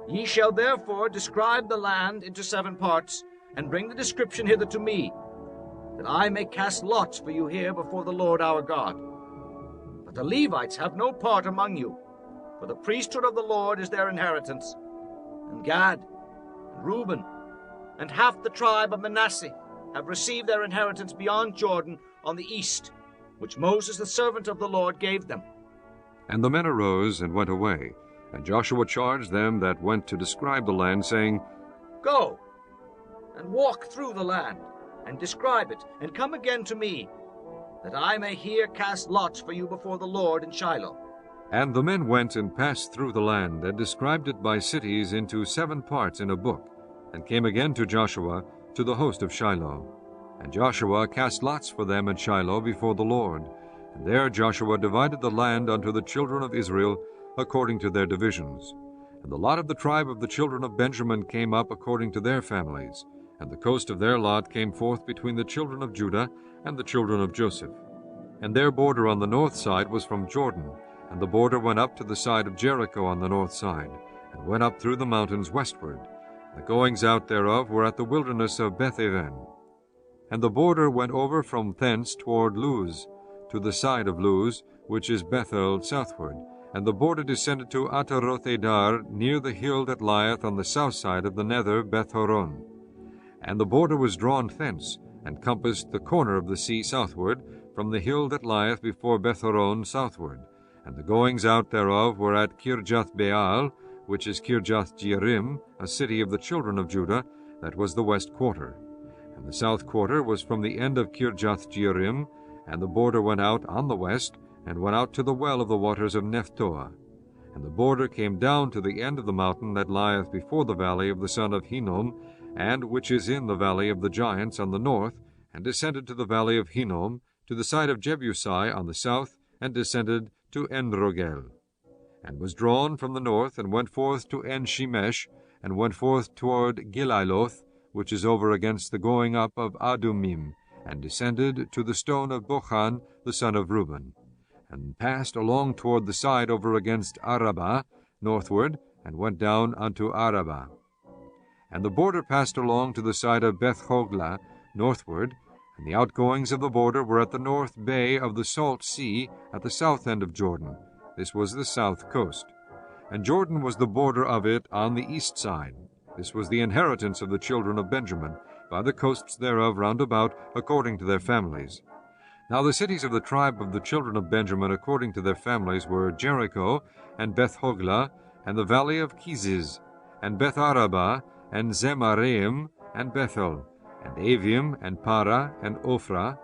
Ye shall therefore describe the land into 7 parts, and bring the description hither to me, that I may cast lots for you here before the Lord our God. But the Levites have no part among you, for the priesthood of the Lord is their inheritance. And Gad, and Reuben, and half the tribe of Manasseh have received their inheritance beyond Jordan on the east, which Moses the servant of the Lord gave them. And the men arose and went away, and Joshua charged them that went to describe the land, saying, Go, and walk through the land, and describe it, and come again to me, that I may here cast lots for you before the Lord in Shiloh. And the men went and passed through the land, and described it by cities into 7 parts in a book, and came again to Joshua, to the host of Shiloh. And Joshua cast lots for them at Shiloh before the Lord. And there Joshua divided the land unto the children of Israel according to their divisions. And the lot of the tribe of the children of Benjamin came up according to their families, and the coast of their lot came forth between the children of Judah and the children of Joseph. And their border on the north side was from Jordan, and the border went up to the side of Jericho on the north side, and went up through the mountains westward. The goings out thereof were at the wilderness of Beth-aven. And the border went over from thence toward Luz, to the side of Luz, which is Bethel, southward. And the border descended to Ataroth-edar, near the hill that lieth on the south side of the nether Beth-horon. And the border was drawn thence, and compassed the corner of the sea southward, from the hill that lieth before Beth-horon southward. And the goings out thereof were at Kirjath-baal, which is Kirjath-jearim, a city of the children of Judah, that was the west quarter. And the south quarter was from the end of Kirjath-jearim, and the border went out on the west, and went out to the well of the waters of Nephtoah. And the border came down to the end of the mountain that lieth before the valley of the son of Hinnom, and which is in the valley of the giants on the north, and descended to the valley of Hinnom, to the side of Jebusai on the south, and descended to Enrogel, and was drawn from the north, and went forth to En-shemesh, and went forth toward Gililoth, which is over against the going up of Adumim, and descended to the stone of Bochan the son of Reuben, and passed along toward the side over against Arabah, northward, and went down unto Arabah. And the border passed along to the side of Beth-hoglah, northward, and the outgoings of the border were at the north bay of the salt sea, at the south end of Jordan. This was the south coast. And Jordan was the border of it on the east side. This was the inheritance of the children of Benjamin, by the coasts thereof round about, according to their families. Now the cities of the tribe of the children of Benjamin according to their families were Jericho, and Beth-hoglah, and the valley of Keziz, and Beth-arabah, and Zemaraim, and Bethel, and Avim, and Para, and Ophrah,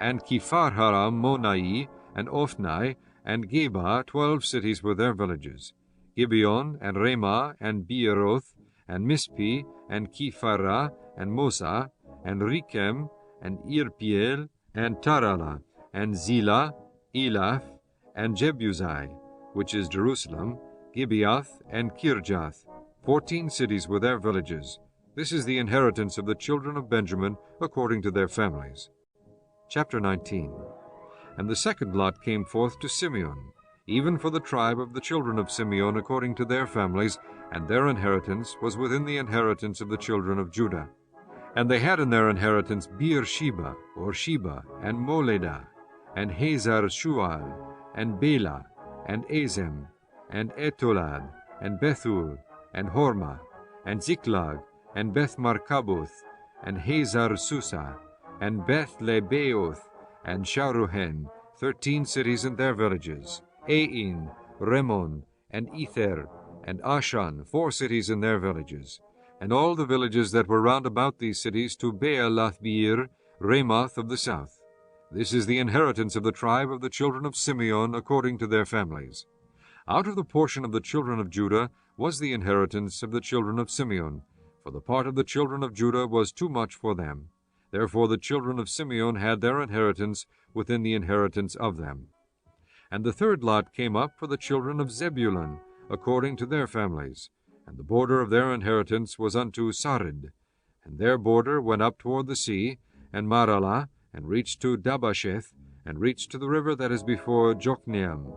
and Kipharharam Monai, and Ophnai, and Geba, 12 cities with their villages, Gibeon, and Ramah, and Beeroth, and Mispi, and Kipharah, and Mosa, and Rechem, and Irpiel, and Tarala, and Zillah, Elaph, and Jebusai, which is Jerusalem, Gibeath, and Kirjath, 14 cities with their villages. This is the inheritance of the children of Benjamin according to their families. Chapter 19. And the second lot came forth to Simeon, even for the tribe of the children of Simeon according to their families, and their inheritance was within the inheritance of the children of Judah. And they had in their inheritance Beersheba, or Sheba, and Moledah, and Hazar Shual, and Bela, and Azem, and Etolad, and Bethul, and Hormah, and Ziklag, and Beth-markaboth, and Hazar Susa, and Beth-lebaoth, and Sharuhen, 13 cities and their villages, Ain, Remon, and Ether, and Ashan, 4 cities and their villages, and all the villages that were round about these cities to Baalath-beer, Ramoth of the south. This is the inheritance of the tribe of the children of Simeon according to their families. Out of the portion of the children of Judah was the inheritance of the children of Simeon, for the part of the children of Judah was too much for them. Therefore the children of Simeon had their inheritance within the inheritance of them. And the third lot came up for the children of Zebulun, according to their families. And the border of their inheritance was unto Sarid. And their border went up toward the sea, and Maralah, and reached to Dabasheth, and reached to the river that is before Jokneam,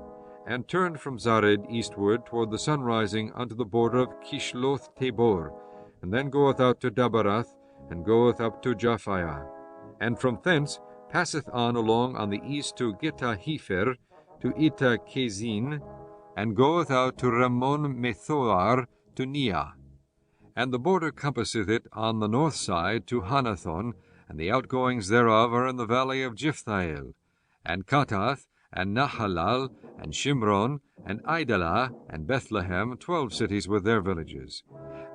and turned from Sarid eastward toward the sunrising unto the border of Kishloth Tabor, and then goeth out to Dabarath, and goeth up to Japhia, and from thence passeth on along on the east to Gittah-Hefer, to Ittah-Kezin, and goeth out to Ramon-Methoar, to Neah. And the border compasseth it on the north side to Hanathon, and the outgoings thereof are in the valley of Jiphthahel, and Katath, and Nahalal, and Shimron, and Idalah, and Bethlehem, 12 cities with their villages.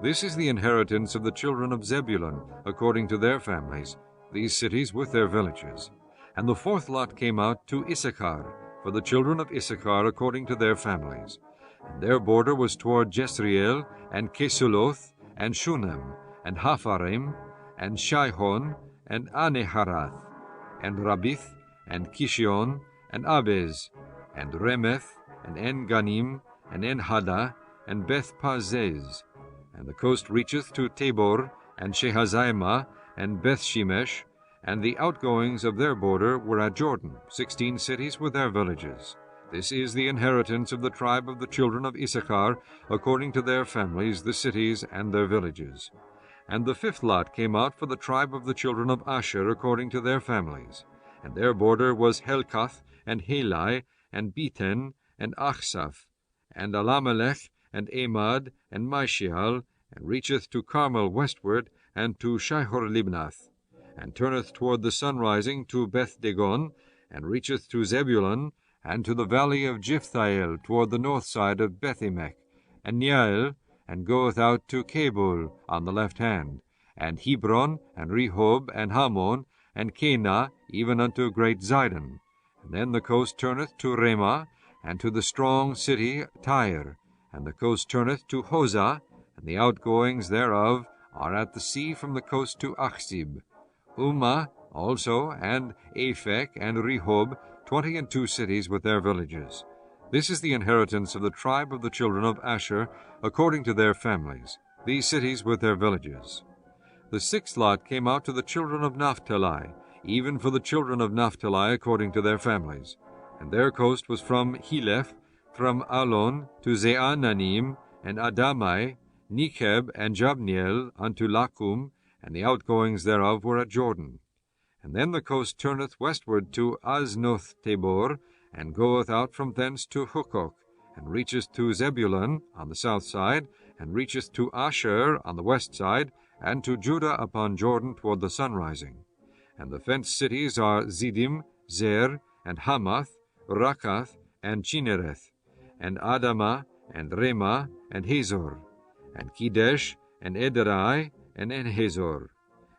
This is the inheritance of the children of Zebulun, according to their families, these cities with their villages. And the fourth lot came out to Issachar, for the children of Issachar according to their families. And their border was toward Jezreel, and Kesuloth, and Shunem, and Hapharim, and Shihon, and Aneharath, and Rabith, and Kishion, and Abez, and Remeth, and En-ganim, and En-hadah, and Beth-pazez. And the coast reacheth to Tabor, and Shehazaimah, and Beth-shemesh, and the outgoings of their border were at Jordan, 16 cities with their villages. This is the inheritance of the tribe of the children of Issachar, according to their families, the cities and their villages. And the fifth lot came out for the tribe of the children of Asher, according to their families. And their border was Helkath, and Halai, and Beten, and Achsaph, and Alamelech, and Amad, and Mishael, and reacheth to Carmel westward, and to Shihor-libnath, and turneth toward the sunrising to Beth-dagon, and reacheth to Zebulun, and to the valley of Jiphthahel toward the north side of Bethemech, and Neael, and goeth out to Cabul on the left hand, and Hebron, and Rehob, and Hammon, and Cana, even unto great Zidon. And then the coast turneth to Ramah, and to the strong city Tyre, and the coast turneth to Hosah, and the outgoings thereof are at the sea from the coast to Achzib. Ummah also, and Aphek, and Rehob, 22 cities with their villages. This is the inheritance of the tribe of the children of Asher, according to their families, these cities with their villages. The sixth lot came out to the children of Naphtali, even for the children of Naphtali according to their families. And their coast was from Heleph, from Alon to Zeananim, and Adamai, Necheb, and Jabneel, unto Lachum, and the outgoings thereof were at Jordan. And then the coast turneth westward to Aznoth Tabor, and goeth out from thence to Hukkok, and reacheth to Zebulun on the south side, and reacheth to Asher on the west side, and to Judah upon Jordan toward the sunrising. And the fenced cities are Ziddim, Zer, and Hamath, Rakath, and Chinnereth, and Adamah, and Ramah, and Hazor, and Kedesh, and Ederai, and Enhazor,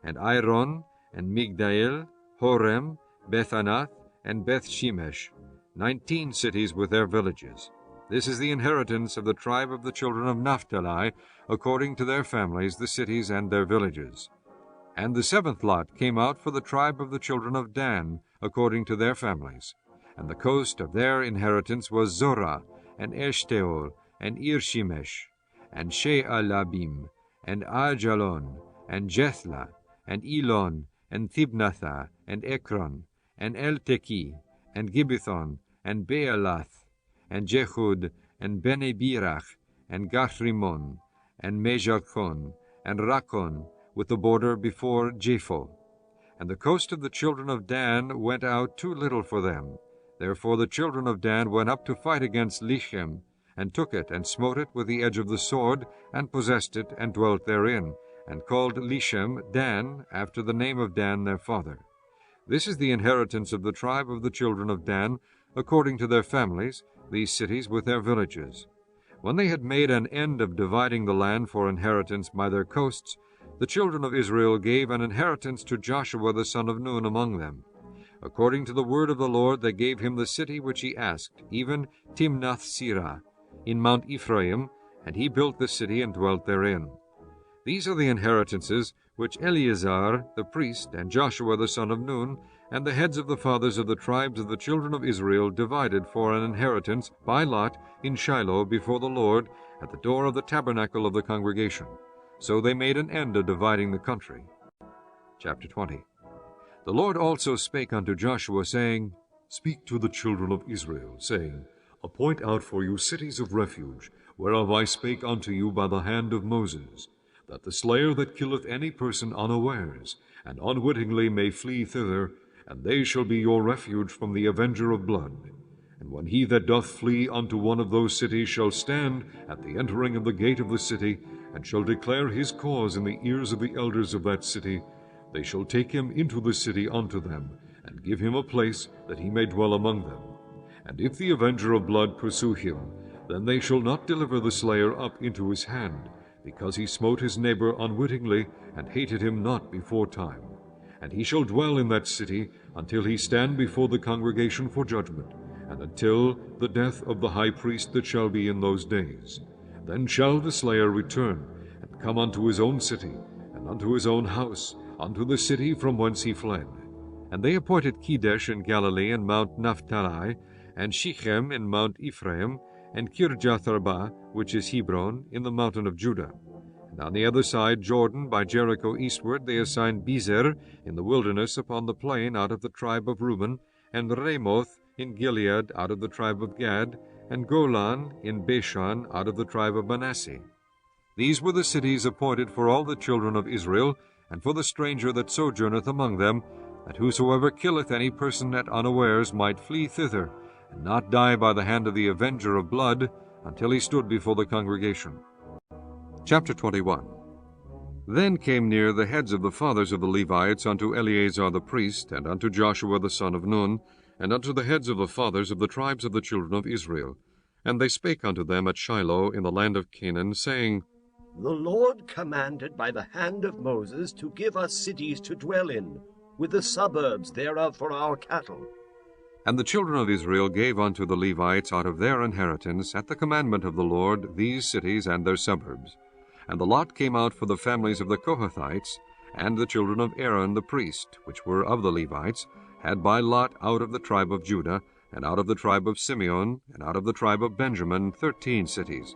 and Iron, and Migdael, Horem, Bethanath, and Beth-Shemesh, 19 cities with their villages. This is the inheritance of the tribe of the children of Naphtali, according to their families, the cities and their villages. And the seventh lot came out for the tribe of the children of Dan, according to their families. And the coast of their inheritance was Zorah, and Eshtaol, and Irshemesh, and Shealabim, and Ajalon, and Jethla, and Elon, and Thibnathah, and Ekron, and Elteki, and Gibbethon, and Bealath, and Jehud, and Bene-Birach, and Gathrimon, and Mejarkon, and Rakon, with the border before Japho. And the coast of the children of Dan went out too little for them. Therefore the children of Dan went up to fight against Lechem, and took it, and smote it with the edge of the sword, and possessed it, and dwelt therein, and called Lechem Dan, after the name of Dan their father. This is the inheritance of the tribe of the children of Dan, according to their families, these cities with their villages. When they had made an end of dividing the land for inheritance by their coasts, the children of Israel gave an inheritance to Joshua the son of Nun among them. According to the word of the Lord they gave him the city which he asked, even Timnath-Serah, in Mount Ephraim, and he built the city and dwelt therein. These are the inheritances which Eleazar the priest, and Joshua the son of Nun, and the heads of the fathers of the tribes of the children of Israel divided for an inheritance by lot in Shiloh before the Lord, at the door of the tabernacle of the congregation. So they made an end of dividing the country. Chapter 20. The Lord also spake unto Joshua, saying, Speak to the children of Israel, saying, Appoint out for you cities of refuge, whereof I spake unto you by the hand of Moses, that the slayer that killeth any person unawares, and unwittingly may flee thither, and they shall be your refuge from the avenger of blood. And when he that doth flee unto one of those cities shall stand at the entering of the gate of the city, and shall declare his cause in the ears of the elders of that city, they shall take him into the city unto them, and give him a place that he may dwell among them. And if the avenger of blood pursue him, then they shall not deliver the slayer up into his hand, because he smote his neighbor unwittingly, and hated him not before time. And he shall dwell in that city until he stand before the congregation for judgment, and until the death of the high priest that shall be in those days. Then shall the slayer return, and come unto his own city, and unto his own house, unto the city from whence he fled. And they appointed Kedesh in Galilee and Mount Naphtali, and Shechem in Mount Ephraim, and Kirjath-Arba, which is Hebron, in the mountain of Judah. And on the other side Jordan, by Jericho eastward, they assigned Bezer in the wilderness upon the plain out of the tribe of Reuben, and Ramoth in Gilead out of the tribe of Gad, and Golan in Bashan out of the tribe of Manasseh. These were the cities appointed for all the children of Israel, and for the stranger that sojourneth among them, that whosoever killeth any person at unawares might flee thither, and not die by the hand of the avenger of blood, until he stood before the congregation. Chapter 21. Then came near the heads of the fathers of the Levites unto Eleazar the priest, and unto Joshua the son of Nun, and unto the heads of the fathers of the tribes of the children of Israel. And they spake unto them at Shiloh in the land of Canaan, saying, The Lord commanded by the hand of Moses to give us cities to dwell in, with the suburbs thereof for our cattle. And the children of Israel gave unto the Levites out of their inheritance at the commandment of the Lord these cities and their suburbs. And the lot came out for the families of the Kohathites, and the children of Aaron the priest, which were of the Levites, had by lot out of the tribe of Judah, and out of the tribe of Simeon, and out of the tribe of Benjamin 13 cities.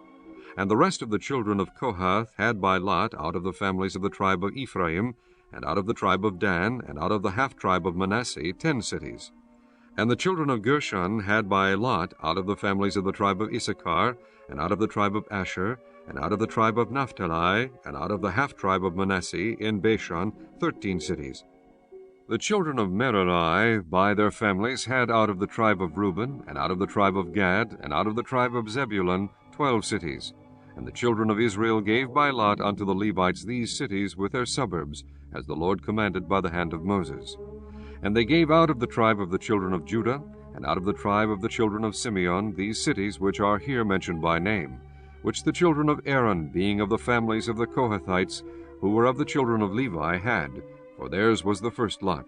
And the rest of the children of Kohath had by lot out of the families of the tribe of Ephraim, and out of the tribe of Dan, and out of the half-tribe of Manasseh 10 cities. And the children of Gershon had by lot out of the families of the tribe of Issachar, and out of the tribe of Asher, and out of the tribe of Naphtali, and out of the half-tribe of Manasseh in Bashan 13 cities. The children of Merari by their families had out of the tribe of Reuben, and out of the tribe of Gad, and out of the tribe of Zebulun 12 cities. And the children of Israel gave by lot unto the Levites these cities with their suburbs, as the Lord commanded by the hand of Moses. And they gave out of the tribe of the children of Judah, and out of the tribe of the children of Simeon, these cities which are here mentioned by name, which the children of Aaron, being of the families of the Kohathites, who were of the children of Levi, had, for theirs was the first lot.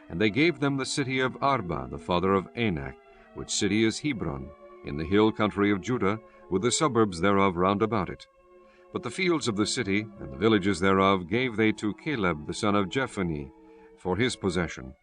And they gave them the city of Arba, the father of Anak, which city is Hebron, in the hill country of Judah, with the suburbs thereof round about it. But the fields of the city, and the villages thereof, gave they to Caleb the son of Jephunneh, for his possession.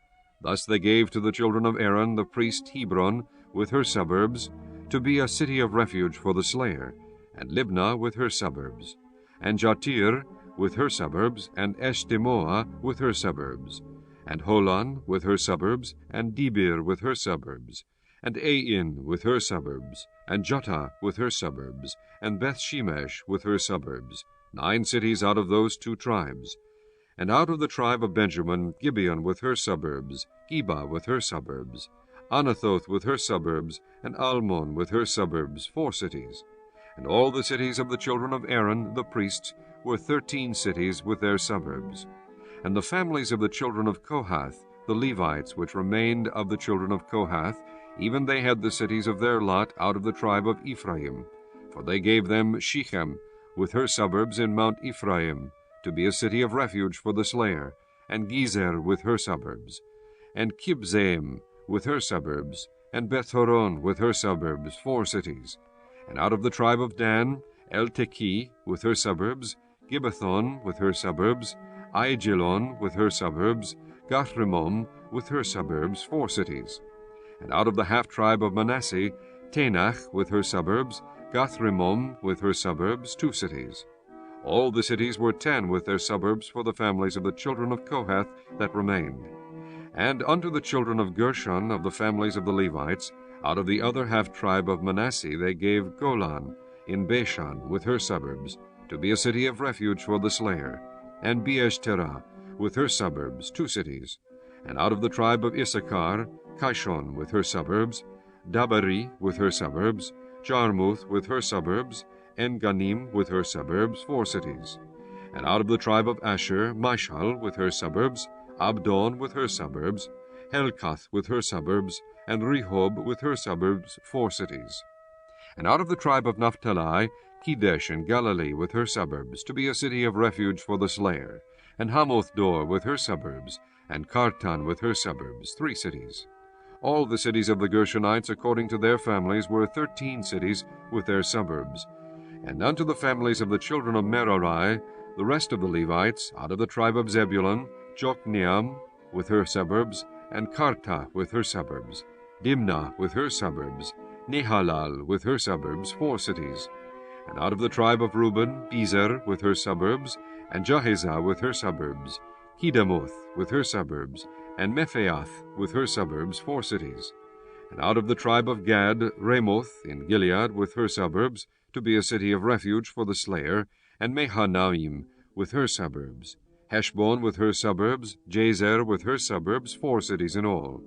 Thus they gave to the children of Aaron the priest Hebron, with her suburbs, to be a city of refuge for the slayer, and Libnah with her suburbs, and Jattir with her suburbs, and Eshtemoa with her suburbs, and Holon with her suburbs, and Debir with her suburbs, and Ain with her suburbs, and Juttah with her suburbs, and Bethshemesh with her suburbs, 9 cities out of those 2 tribes. And out of the tribe of Benjamin, Gibeon with her suburbs, Geba with her suburbs, Anathoth with her suburbs, and Almon with her suburbs, 4 cities. And all the cities of the children of Aaron, the priests, were 13 cities with their suburbs. And the families of the children of Kohath, the Levites, which remained of the children of Kohath, even they had the cities of their lot out of the tribe of Ephraim. For they gave them Shechem, with her suburbs in Mount Ephraim, to be a city of refuge for the slayer, and Gezer with her suburbs, and Kibzaim with her suburbs, and Beth-horon with her suburbs, 4 cities. And out of the tribe of Dan, El-Teki with her suburbs, Gibbethon with her suburbs, Aijalon with her suburbs, Gathrimon with her suburbs, 4 cities. And out of the half-tribe of Manasseh, Tanach with her suburbs, Gathrimon with her suburbs, 2 cities. All the cities were 10 with their suburbs for the families of the children of Kohath that remained. And unto the children of Gershon of the families of the Levites, out of the other half-tribe of Manasseh they gave Golan in Bashan with her suburbs, to be a city of refuge for the slayer, and Beeshterah with her suburbs, 2 cities. And out of the tribe of Issachar, Kishon with her suburbs, Dabari with her suburbs, Jarmuth with her suburbs, En-ganim with her suburbs, 4 cities. And out of the tribe of Asher, Mishal with her suburbs, Abdon with her suburbs, Helkath with her suburbs, and Rehob with her suburbs, 4 cities. And out of the tribe of Naphtali, Kedesh in Galilee with her suburbs, to be a city of refuge for the slayer, and Hamoth-dor with her suburbs, and Kartan with her suburbs, 3 cities. All the cities of the Gershonites according to their families were 13 cities with their suburbs. And unto the families of the children of Merari, the rest of the Levites, out of the tribe of Zebulun, Jokneam with her suburbs, and Karta with her suburbs, Dimnah with her suburbs, Nehalal with her suburbs, 4 cities. And out of the tribe of Reuben, Bezer with her suburbs, and Jahizah with her suburbs, Kedemoth with her suburbs, and Mephaath with her suburbs, 4 cities. And out of the tribe of Gad, Ramoth in Gilead with her suburbs, to be a city of refuge for the slayer, and Mahanaim with her suburbs, Heshbon with her suburbs, Jazer with her suburbs, 4 cities in all.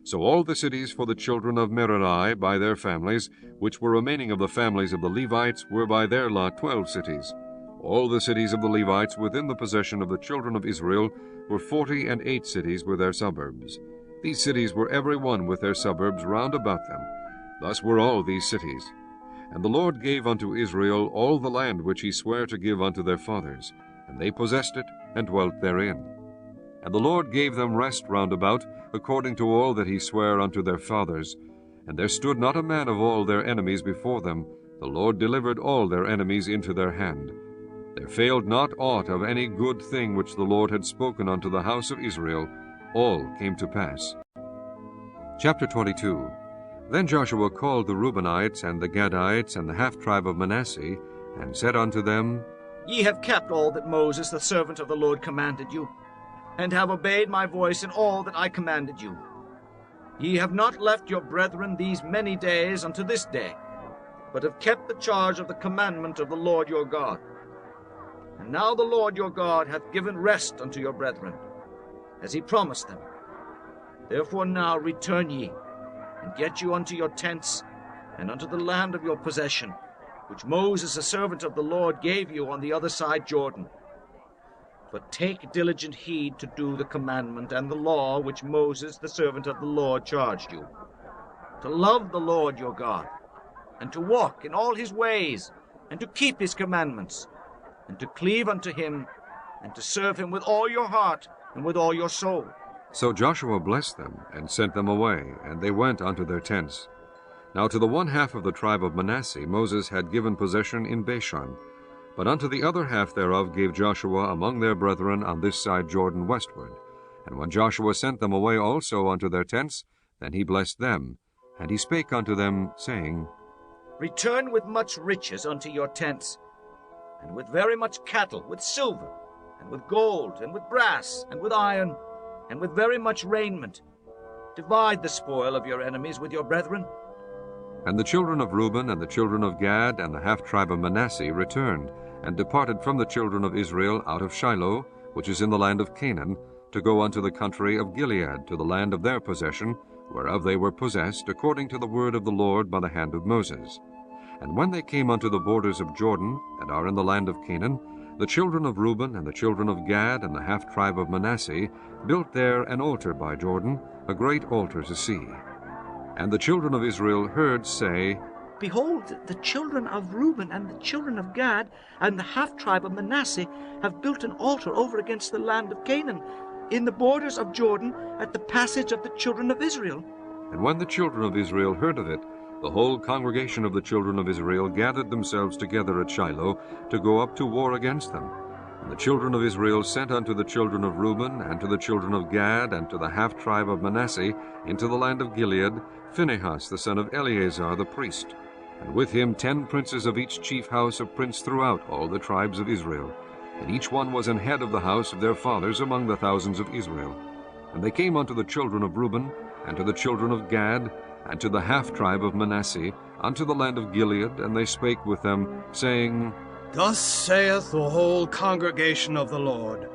So all the cities for the children of Merari by their families, which were remaining of the families of the Levites, were by their lot 12 cities. All the cities of the Levites within the possession of the children of Israel were 48 cities with their suburbs. These cities were every one with their suburbs round about them. Thus were all these cities. And the Lord gave unto Israel all the land which he sware to give unto their fathers, and they possessed it, and dwelt therein. And the Lord gave them rest round about, according to all that he sware unto their fathers. And there stood not a man of all their enemies before them. The Lord delivered all their enemies into their hand. There failed not aught of any good thing which the Lord had spoken unto the house of Israel. All came to pass. Chapter 22. Then Joshua called the Reubenites, and the Gadites, and the half-tribe of Manasseh, and said unto them, Ye have kept all that Moses the servant of the Lord commanded you, and have obeyed my voice in all that I commanded you. Ye have not left your brethren these many days unto this day, but have kept the charge of the commandment of the Lord your God. And now the Lord your God hath given rest unto your brethren, as he promised them. Therefore now return ye, and get you unto your tents, and unto the land of your possession, which Moses the servant of the Lord gave you on the other side Jordan. But take diligent heed to do the commandment and the law which Moses the servant of the Lord charged you, to love the Lord your God, and to walk in all his ways, and to keep his commandments, and to cleave unto him, and to serve him with all your heart and with all your soul. So Joshua blessed them, and sent them away, and they went unto their tents. Now to the one half of the tribe of Manasseh Moses had given possession in Bashan, but unto the other half thereof gave Joshua among their brethren on this side Jordan westward. And when Joshua sent them away also unto their tents, then he blessed them, and he spake unto them, saying, Return with much riches unto your tents, and with very much cattle, with silver, and with gold, and with brass, and with iron, and with very much raiment. Divide the spoil of your enemies with your brethren. And the children of Reuben and the children of Gad and the half-tribe of Manasseh returned, and departed from the children of Israel out of Shiloh, which is in the land of Canaan, to go unto the country of Gilead, to the land of their possession, whereof they were possessed, according to the word of the Lord by the hand of Moses. And when they came unto the borders of Jordan, and are in the land of Canaan, the children of Reuben and the children of Gad and the half-tribe of Manasseh built there an altar by Jordan, a great altar to see. And the children of Israel heard say, Behold, the children of Reuben and the children of Gad and the half-tribe of Manasseh have built an altar over against the land of Canaan, in the borders of Jordan, at the passage of the children of Israel. And when the children of Israel heard of it, the whole congregation of the children of Israel gathered themselves together at Shiloh to go up to war against them. And the children of Israel sent unto the children of Reuben, and to the children of Gad, and to the half-tribe of Manasseh, into the land of Gilead, Phinehas the son of Eleazar the priest, and with him 10 princes of each chief house of prince throughout all the tribes of Israel. And each one was an head of the house of their fathers among the thousands of Israel. And they came unto the children of Reuben, and to the children of Gad, and to the half-tribe of Manasseh, unto the land of Gilead, and they spake with them, saying, Thus saith the whole congregation of the Lord,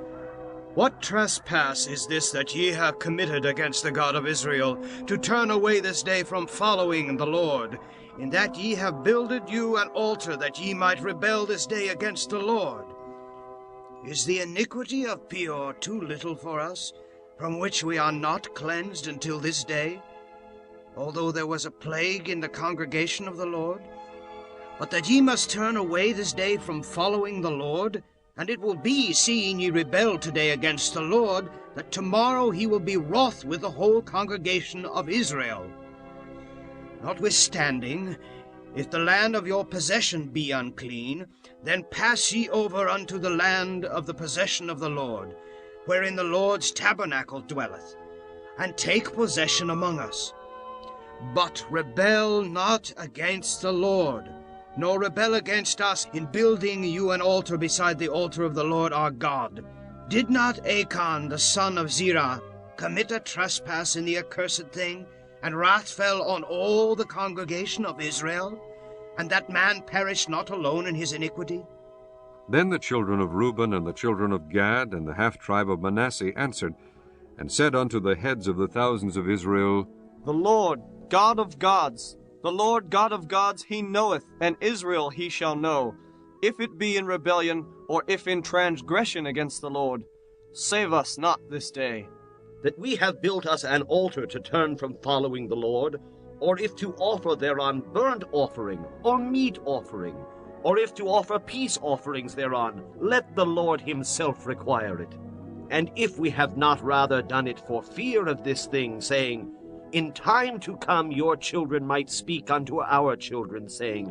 What trespass is this that ye have committed against the God of Israel, to turn away this day from following the Lord, in that ye have builded you an altar, that ye might rebel this day against the Lord? Is the iniquity of Peor too little for us, from which we are not cleansed until this day, although there was a plague in the congregation of the Lord? But that ye must turn away this day from following the Lord, and it will be, seeing ye rebel today against the Lord, that tomorrow he will be wroth with the whole congregation of Israel. Notwithstanding, if the land of your possession be unclean, then pass ye over unto the land of the possession of the Lord, wherein the Lord's tabernacle dwelleth, and take possession among us. But rebel not against the Lord, nor rebel against us in building you an altar beside the altar of the Lord our God. Did not Achan the son of Zerah commit a trespass in the accursed thing, and wrath fell on all the congregation of Israel, and that man perished not alone in his iniquity? Then the children of Reuben and the children of Gad and the half-tribe of Manasseh answered, and said unto the heads of the thousands of Israel, The Lord, God of gods, the Lord God of gods he knoweth, and Israel he shall know, if it be in rebellion, or if in transgression against the Lord. Save us not this day. That we have built us an altar to turn from following the Lord, or if to offer thereon burnt offering, or meat offering, or if to offer peace offerings thereon, let the Lord himself require it. And if we have not rather done it for fear of this thing, saying, In time to come your children might speak unto our children, saying,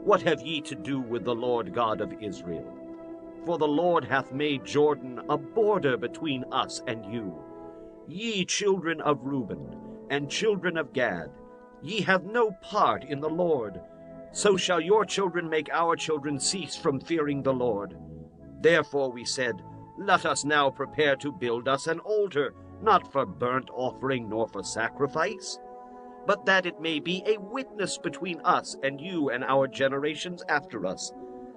What have ye to do with the Lord God of Israel? For the Lord hath made Jordan a border between us and you. Ye children of Reuben, and children of Gad, ye have no part in the Lord. So shall your children make our children cease from fearing the Lord. Therefore we said, Let us now prepare to build us an altar, not for burnt offering nor for sacrifice, but that it may be a witness between us and you and our generations after us,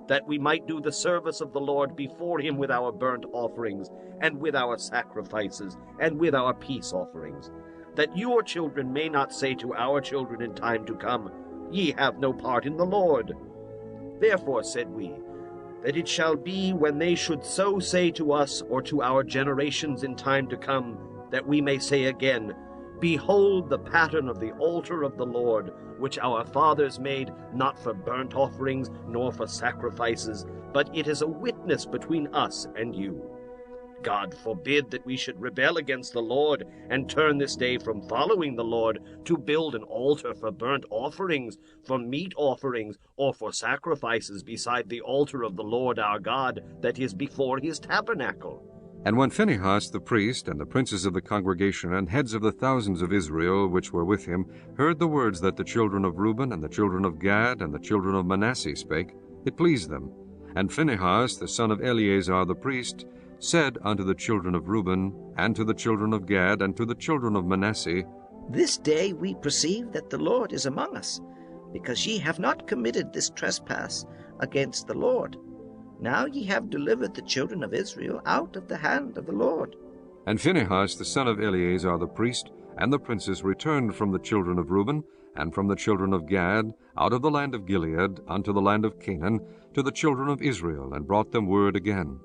that we might do the service of the Lord before him with our burnt offerings, and with our sacrifices, and with our peace offerings, that your children may not say to our children in time to come, Ye have no part in the Lord. Therefore said we, that it shall be when they should so say to us or to our generations in time to come, that we may say again, Behold the pattern of the altar of the Lord, which our fathers made, not for burnt offerings, nor for sacrifices, but it is a witness between us and you. God forbid that we should rebel against the Lord, and turn this day from following the Lord, to build an altar for burnt offerings, for meat offerings, or for sacrifices beside the altar of the Lord our God, that is before his tabernacle. And when Phinehas the priest, and the princes of the congregation, and heads of the thousands of Israel which were with him, heard the words that the children of Reuben, and the children of Gad, and the children of Manasseh spake, it pleased them. And Phinehas the son of Eleazar the priest said unto the children of Reuben, and to the children of Gad, and to the children of Manasseh, This day we perceive that the Lord is among us, because ye have not committed this trespass against the Lord. Now ye have delivered the children of Israel out of the hand of the Lord. And Phinehas the son of Eleazar the priest, and the princes returned from the children of Reuben, and from the children of Gad, out of the land of Gilead, unto the land of Canaan, to the children of Israel, and brought them word again.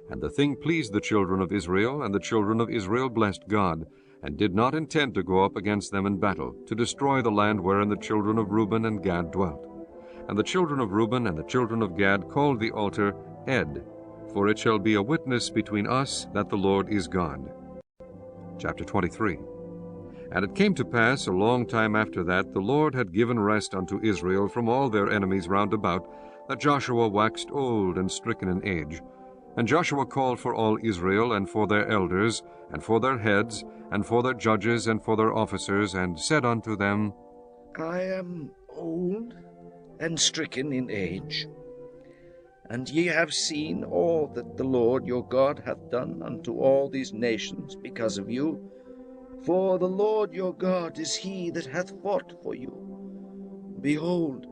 And the thing pleased the children of Israel, and the children of Israel blessed God, and did not intend to go up against them in battle, to destroy the land wherein the children of Reuben and Gad dwelt. And the children of Reuben and the children of Gad called the altar Ed, for it shall be a witness between us that the Lord is God. Chapter 23. And it came to pass a long time after that the Lord had given rest unto Israel from all their enemies round about, that Joshua waxed old and stricken in age. And Joshua called for all Israel, and for their elders, and for their heads, and for their judges, and for their officers, and said unto them, I am old and stricken in age, and ye have seen all that the Lord your God hath done unto all these nations because of you. For the Lord your God is he that hath fought for you. Behold,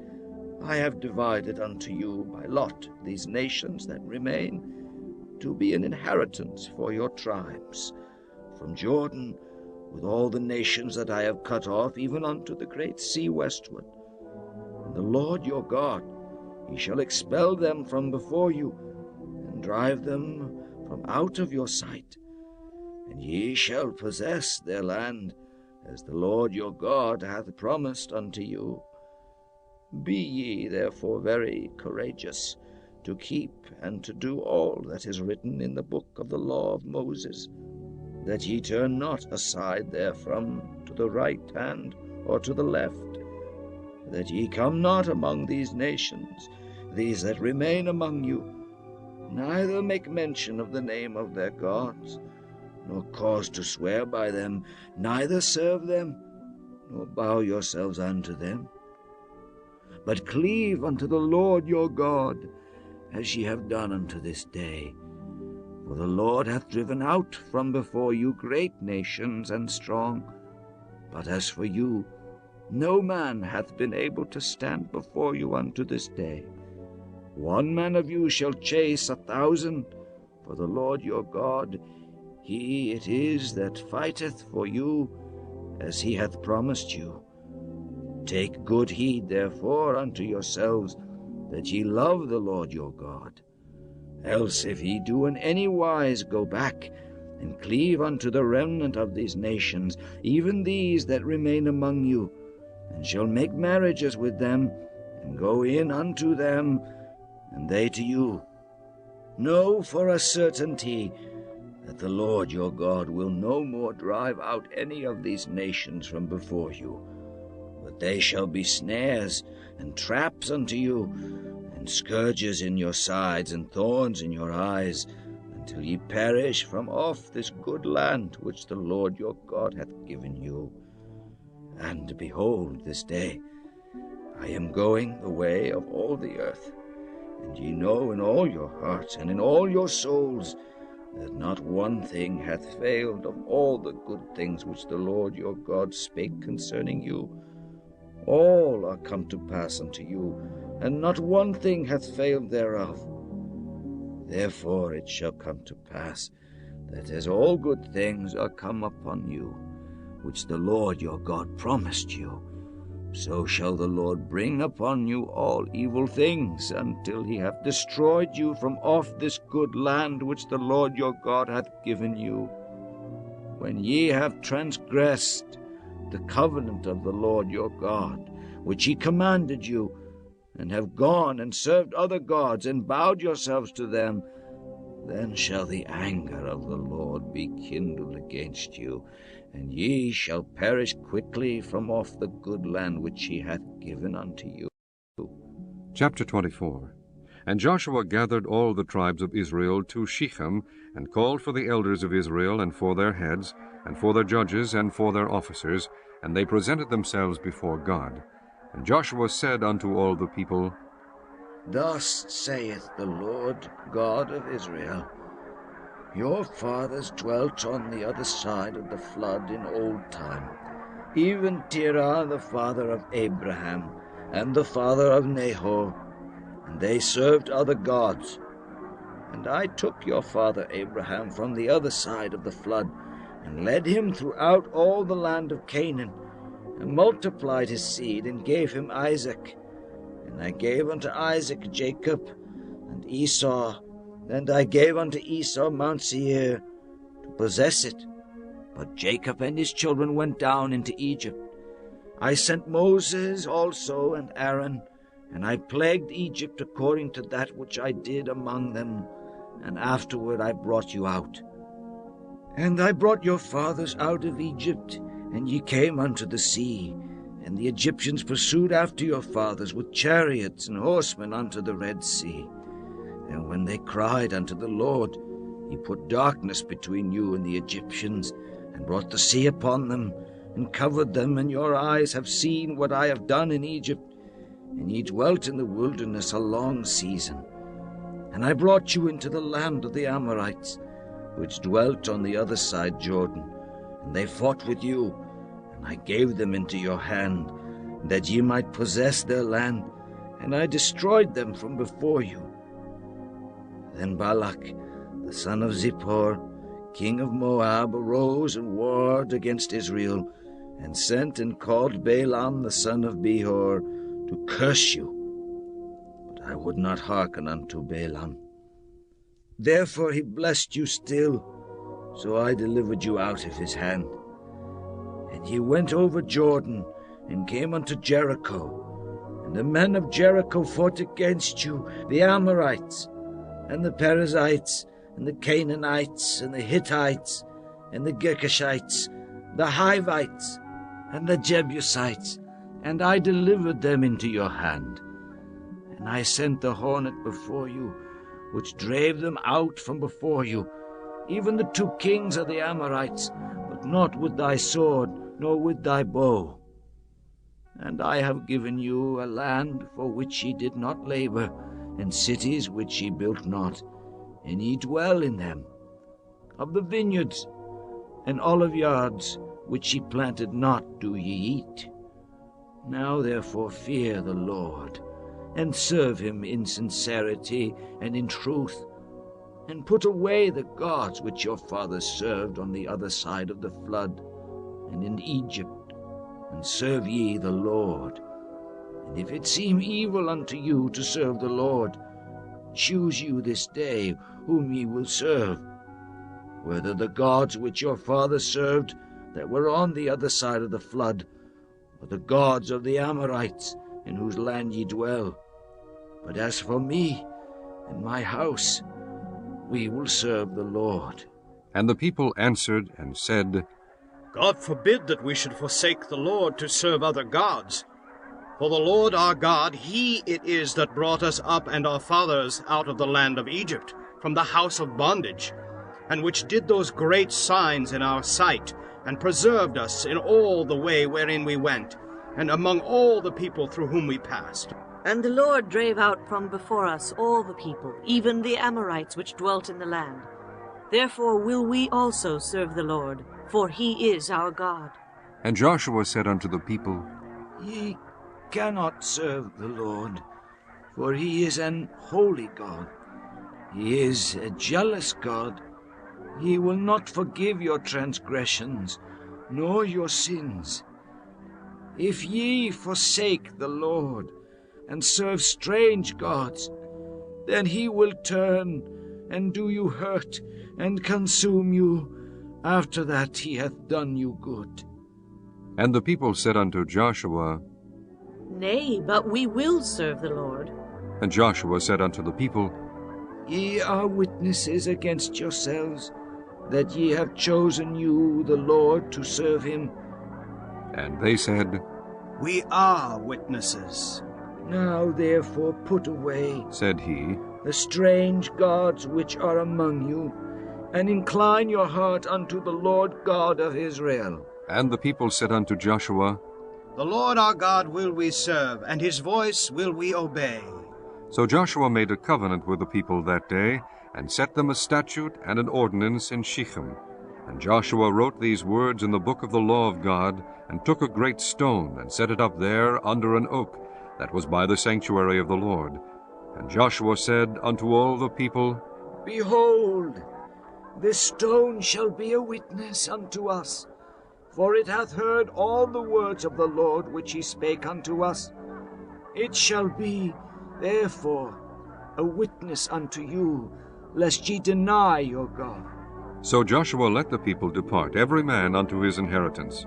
I have divided unto you by lot these nations that remain, to be an inheritance for your tribes, from Jordan, with all the nations that I have cut off, even unto the great sea westward. And the Lord your God, he shall expel them from before you, and drive them from out of your sight. And ye shall possess their land, as the Lord your God hath promised unto you. Be ye therefore very courageous, to keep and to do all that is written in the book of the law of Moses, that ye turn not aside therefrom to the right hand or to the left, that ye come not among these nations, these that remain among you, neither make mention of the name of their gods, nor cause to swear by them, neither serve them, nor bow yourselves unto them, but cleave unto the Lord your God, as ye have done unto this day. For the Lord hath driven out from before you great nations and strong. But as for you, no man hath been able to stand before you unto this day. 1 man of you shall chase 1,000, for the Lord your God, he it is that fighteth for you, as he hath promised you. Take good heed therefore unto yourselves, that ye love the Lord your God. Else if ye do in any wise go back, and cleave unto the remnant of these nations, even these that remain among you, and shall make marriages with them, and go in unto them, and they to you, know for a certainty that the Lord your God will no more drive out any of these nations from before you, but they shall be snares and traps unto you, and scourges in your sides, and thorns in your eyes, until ye perish from off this good land which the Lord your God hath given you. And behold, this day I am going the way of all the earth, and ye know in all your hearts and in all your souls that not one thing hath failed of all the good things which the Lord your God spake concerning you. All are come to pass unto you, and not one thing hath failed thereof. Therefore it shall come to pass, that as all good things are come upon you, which the Lord your God promised you, so shall the Lord bring upon you all evil things, until he hath destroyed you from off this good land which the Lord your God hath given you. When ye have transgressed the covenant of the Lord your God, which he commanded you, and have gone and served other gods, and bowed yourselves to them, then shall the anger of the Lord be kindled against you, and ye shall perish quickly from off the good land which he hath given unto you. Chapter 24. And Joshua gathered all the tribes of Israel to Shechem, and called for the elders of Israel, and for their heads, and for their judges, and for their officers, and they presented themselves before God. And Joshua said unto all the people, Thus saith the Lord God of Israel, Your fathers dwelt on the other side of the flood in old time, even Terah the father of Abraham, and the father of Nahor, and they served other gods. And I took your father Abraham from the other side of the flood, and led him throughout all the land of Canaan, and multiplied his seed, and gave him Isaac. And I gave unto Isaac Jacob and Esau, and I gave unto Esau Mount Seir to possess it. But Jacob and his children went down into Egypt. I sent Moses also and Aaron, and I plagued Egypt according to that which I did among them, and afterward I brought you out. And I brought your fathers out of Egypt, and ye came unto the sea, and the Egyptians pursued after your fathers with chariots and horsemen unto the Red Sea. And when they cried unto the Lord, he put darkness between you and the Egyptians, and brought the sea upon them, and covered them, and your eyes have seen what I have done in Egypt, and ye dwelt in the wilderness a long season. And I brought you into the land of the Amorites, which dwelt on the other side Jordan, and they fought with you, and I gave them into your hand, that ye might possess their land, and I destroyed them from before you. Then Balak, the son of Zippor, king of Moab, arose and warred against Israel, and sent and called Balaam the son of Beor to curse you. But I would not hearken unto Balaam. Therefore he blessed you still, so I delivered you out of his hand. And ye went over Jordan, and came unto Jericho. And the men of Jericho fought against you, the Amorites, and the Perizzites, and the Canaanites, and the Hittites, and the Girgashites, the Hivites, and the Jebusites, and I delivered them into your hand. And I sent the hornet before you, which drave them out from before you, even the 2 kings of the Amorites, but not with thy sword, nor with thy bow. And I have given you a land for which ye did not labor, and cities which ye built not, and ye dwell in them. Of the vineyards and olive yards which ye planted not do ye eat. Now therefore fear the Lord, and serve him in sincerity and in truth, and put away the gods which your fathers served on the other side of the flood, and in Egypt, and serve ye the Lord. And if it seem evil unto you to serve the Lord, choose you this day whom ye will serve, whether the gods which your fathers served that were on the other side of the flood, or the gods of the Amorites in whose land ye dwell. But as for me and my house, we will serve the Lord. And the people answered and said, God forbid that we should forsake the Lord to serve other gods. For the Lord our God, he it is that brought us up and our fathers out of the land of Egypt, from the house of bondage, and which did those great signs in our sight, and preserved us in all the way wherein we went, and among all the people through whom we passed. And the Lord drave out from before us all the people, even the Amorites which dwelt in the land. Therefore will we also serve the Lord, for he is our God. And Joshua said unto the people, Ye cannot serve the Lord, for he is an holy God. He is a jealous God. He will not forgive your transgressions, nor your sins. If ye forsake the Lord, and serve strange gods, then he will turn and do you hurt, and consume you, after that he hath done you good. And the people said unto Joshua, Nay, but we will serve the Lord. And Joshua said unto the people, Ye are witnesses against yourselves, that ye have chosen you the Lord to serve him. And they said, We are witnesses. Now therefore put away, said he, the strange gods which are among you, and incline your heart unto the Lord God of Israel. And the people said unto Joshua, The Lord our God will we serve, and his voice will we obey. So Joshua made a covenant with the people that day, and set them a statute and an ordinance in Shechem. And Joshua wrote these words in the book of the law of God, and took a great stone, and set it up there under an oak, that was by the sanctuary of the Lord. And Joshua said unto all the people, Behold, this stone shall be a witness unto us, for it hath heard all the words of the Lord which he spake unto us. It shall be, therefore, a witness unto you, lest ye deny your God. So Joshua let the people depart, every man unto his inheritance.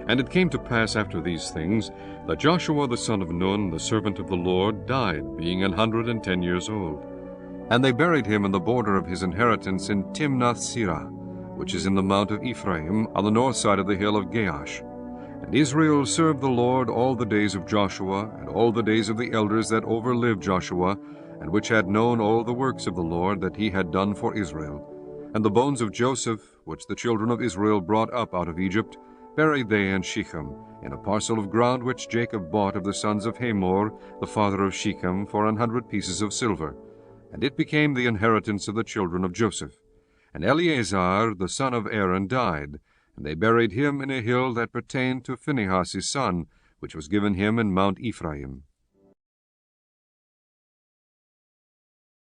And it came to pass after these things, that Joshua the son of Nun, the servant of the Lord, died, being 110 years old. And they buried him in the border of his inheritance in Timnath-Serah, which is in the mount of Ephraim, on the north side of the hill of Gaash. And Israel served the Lord all the days of Joshua, and all the days of the elders that overlived Joshua, and which had known all the works of the Lord that he had done for Israel. And the bones of Joseph, which the children of Israel brought up out of Egypt, buried they in Shechem, in a parcel of ground which Jacob bought of the sons of Hamor, the father of Shechem, for 100 pieces of silver. And it became the inheritance of the children of Joseph. And Eleazar, the son of Aaron, died, and they buried him in a hill that pertained to Phinehas his son, which was given him in Mount Ephraim.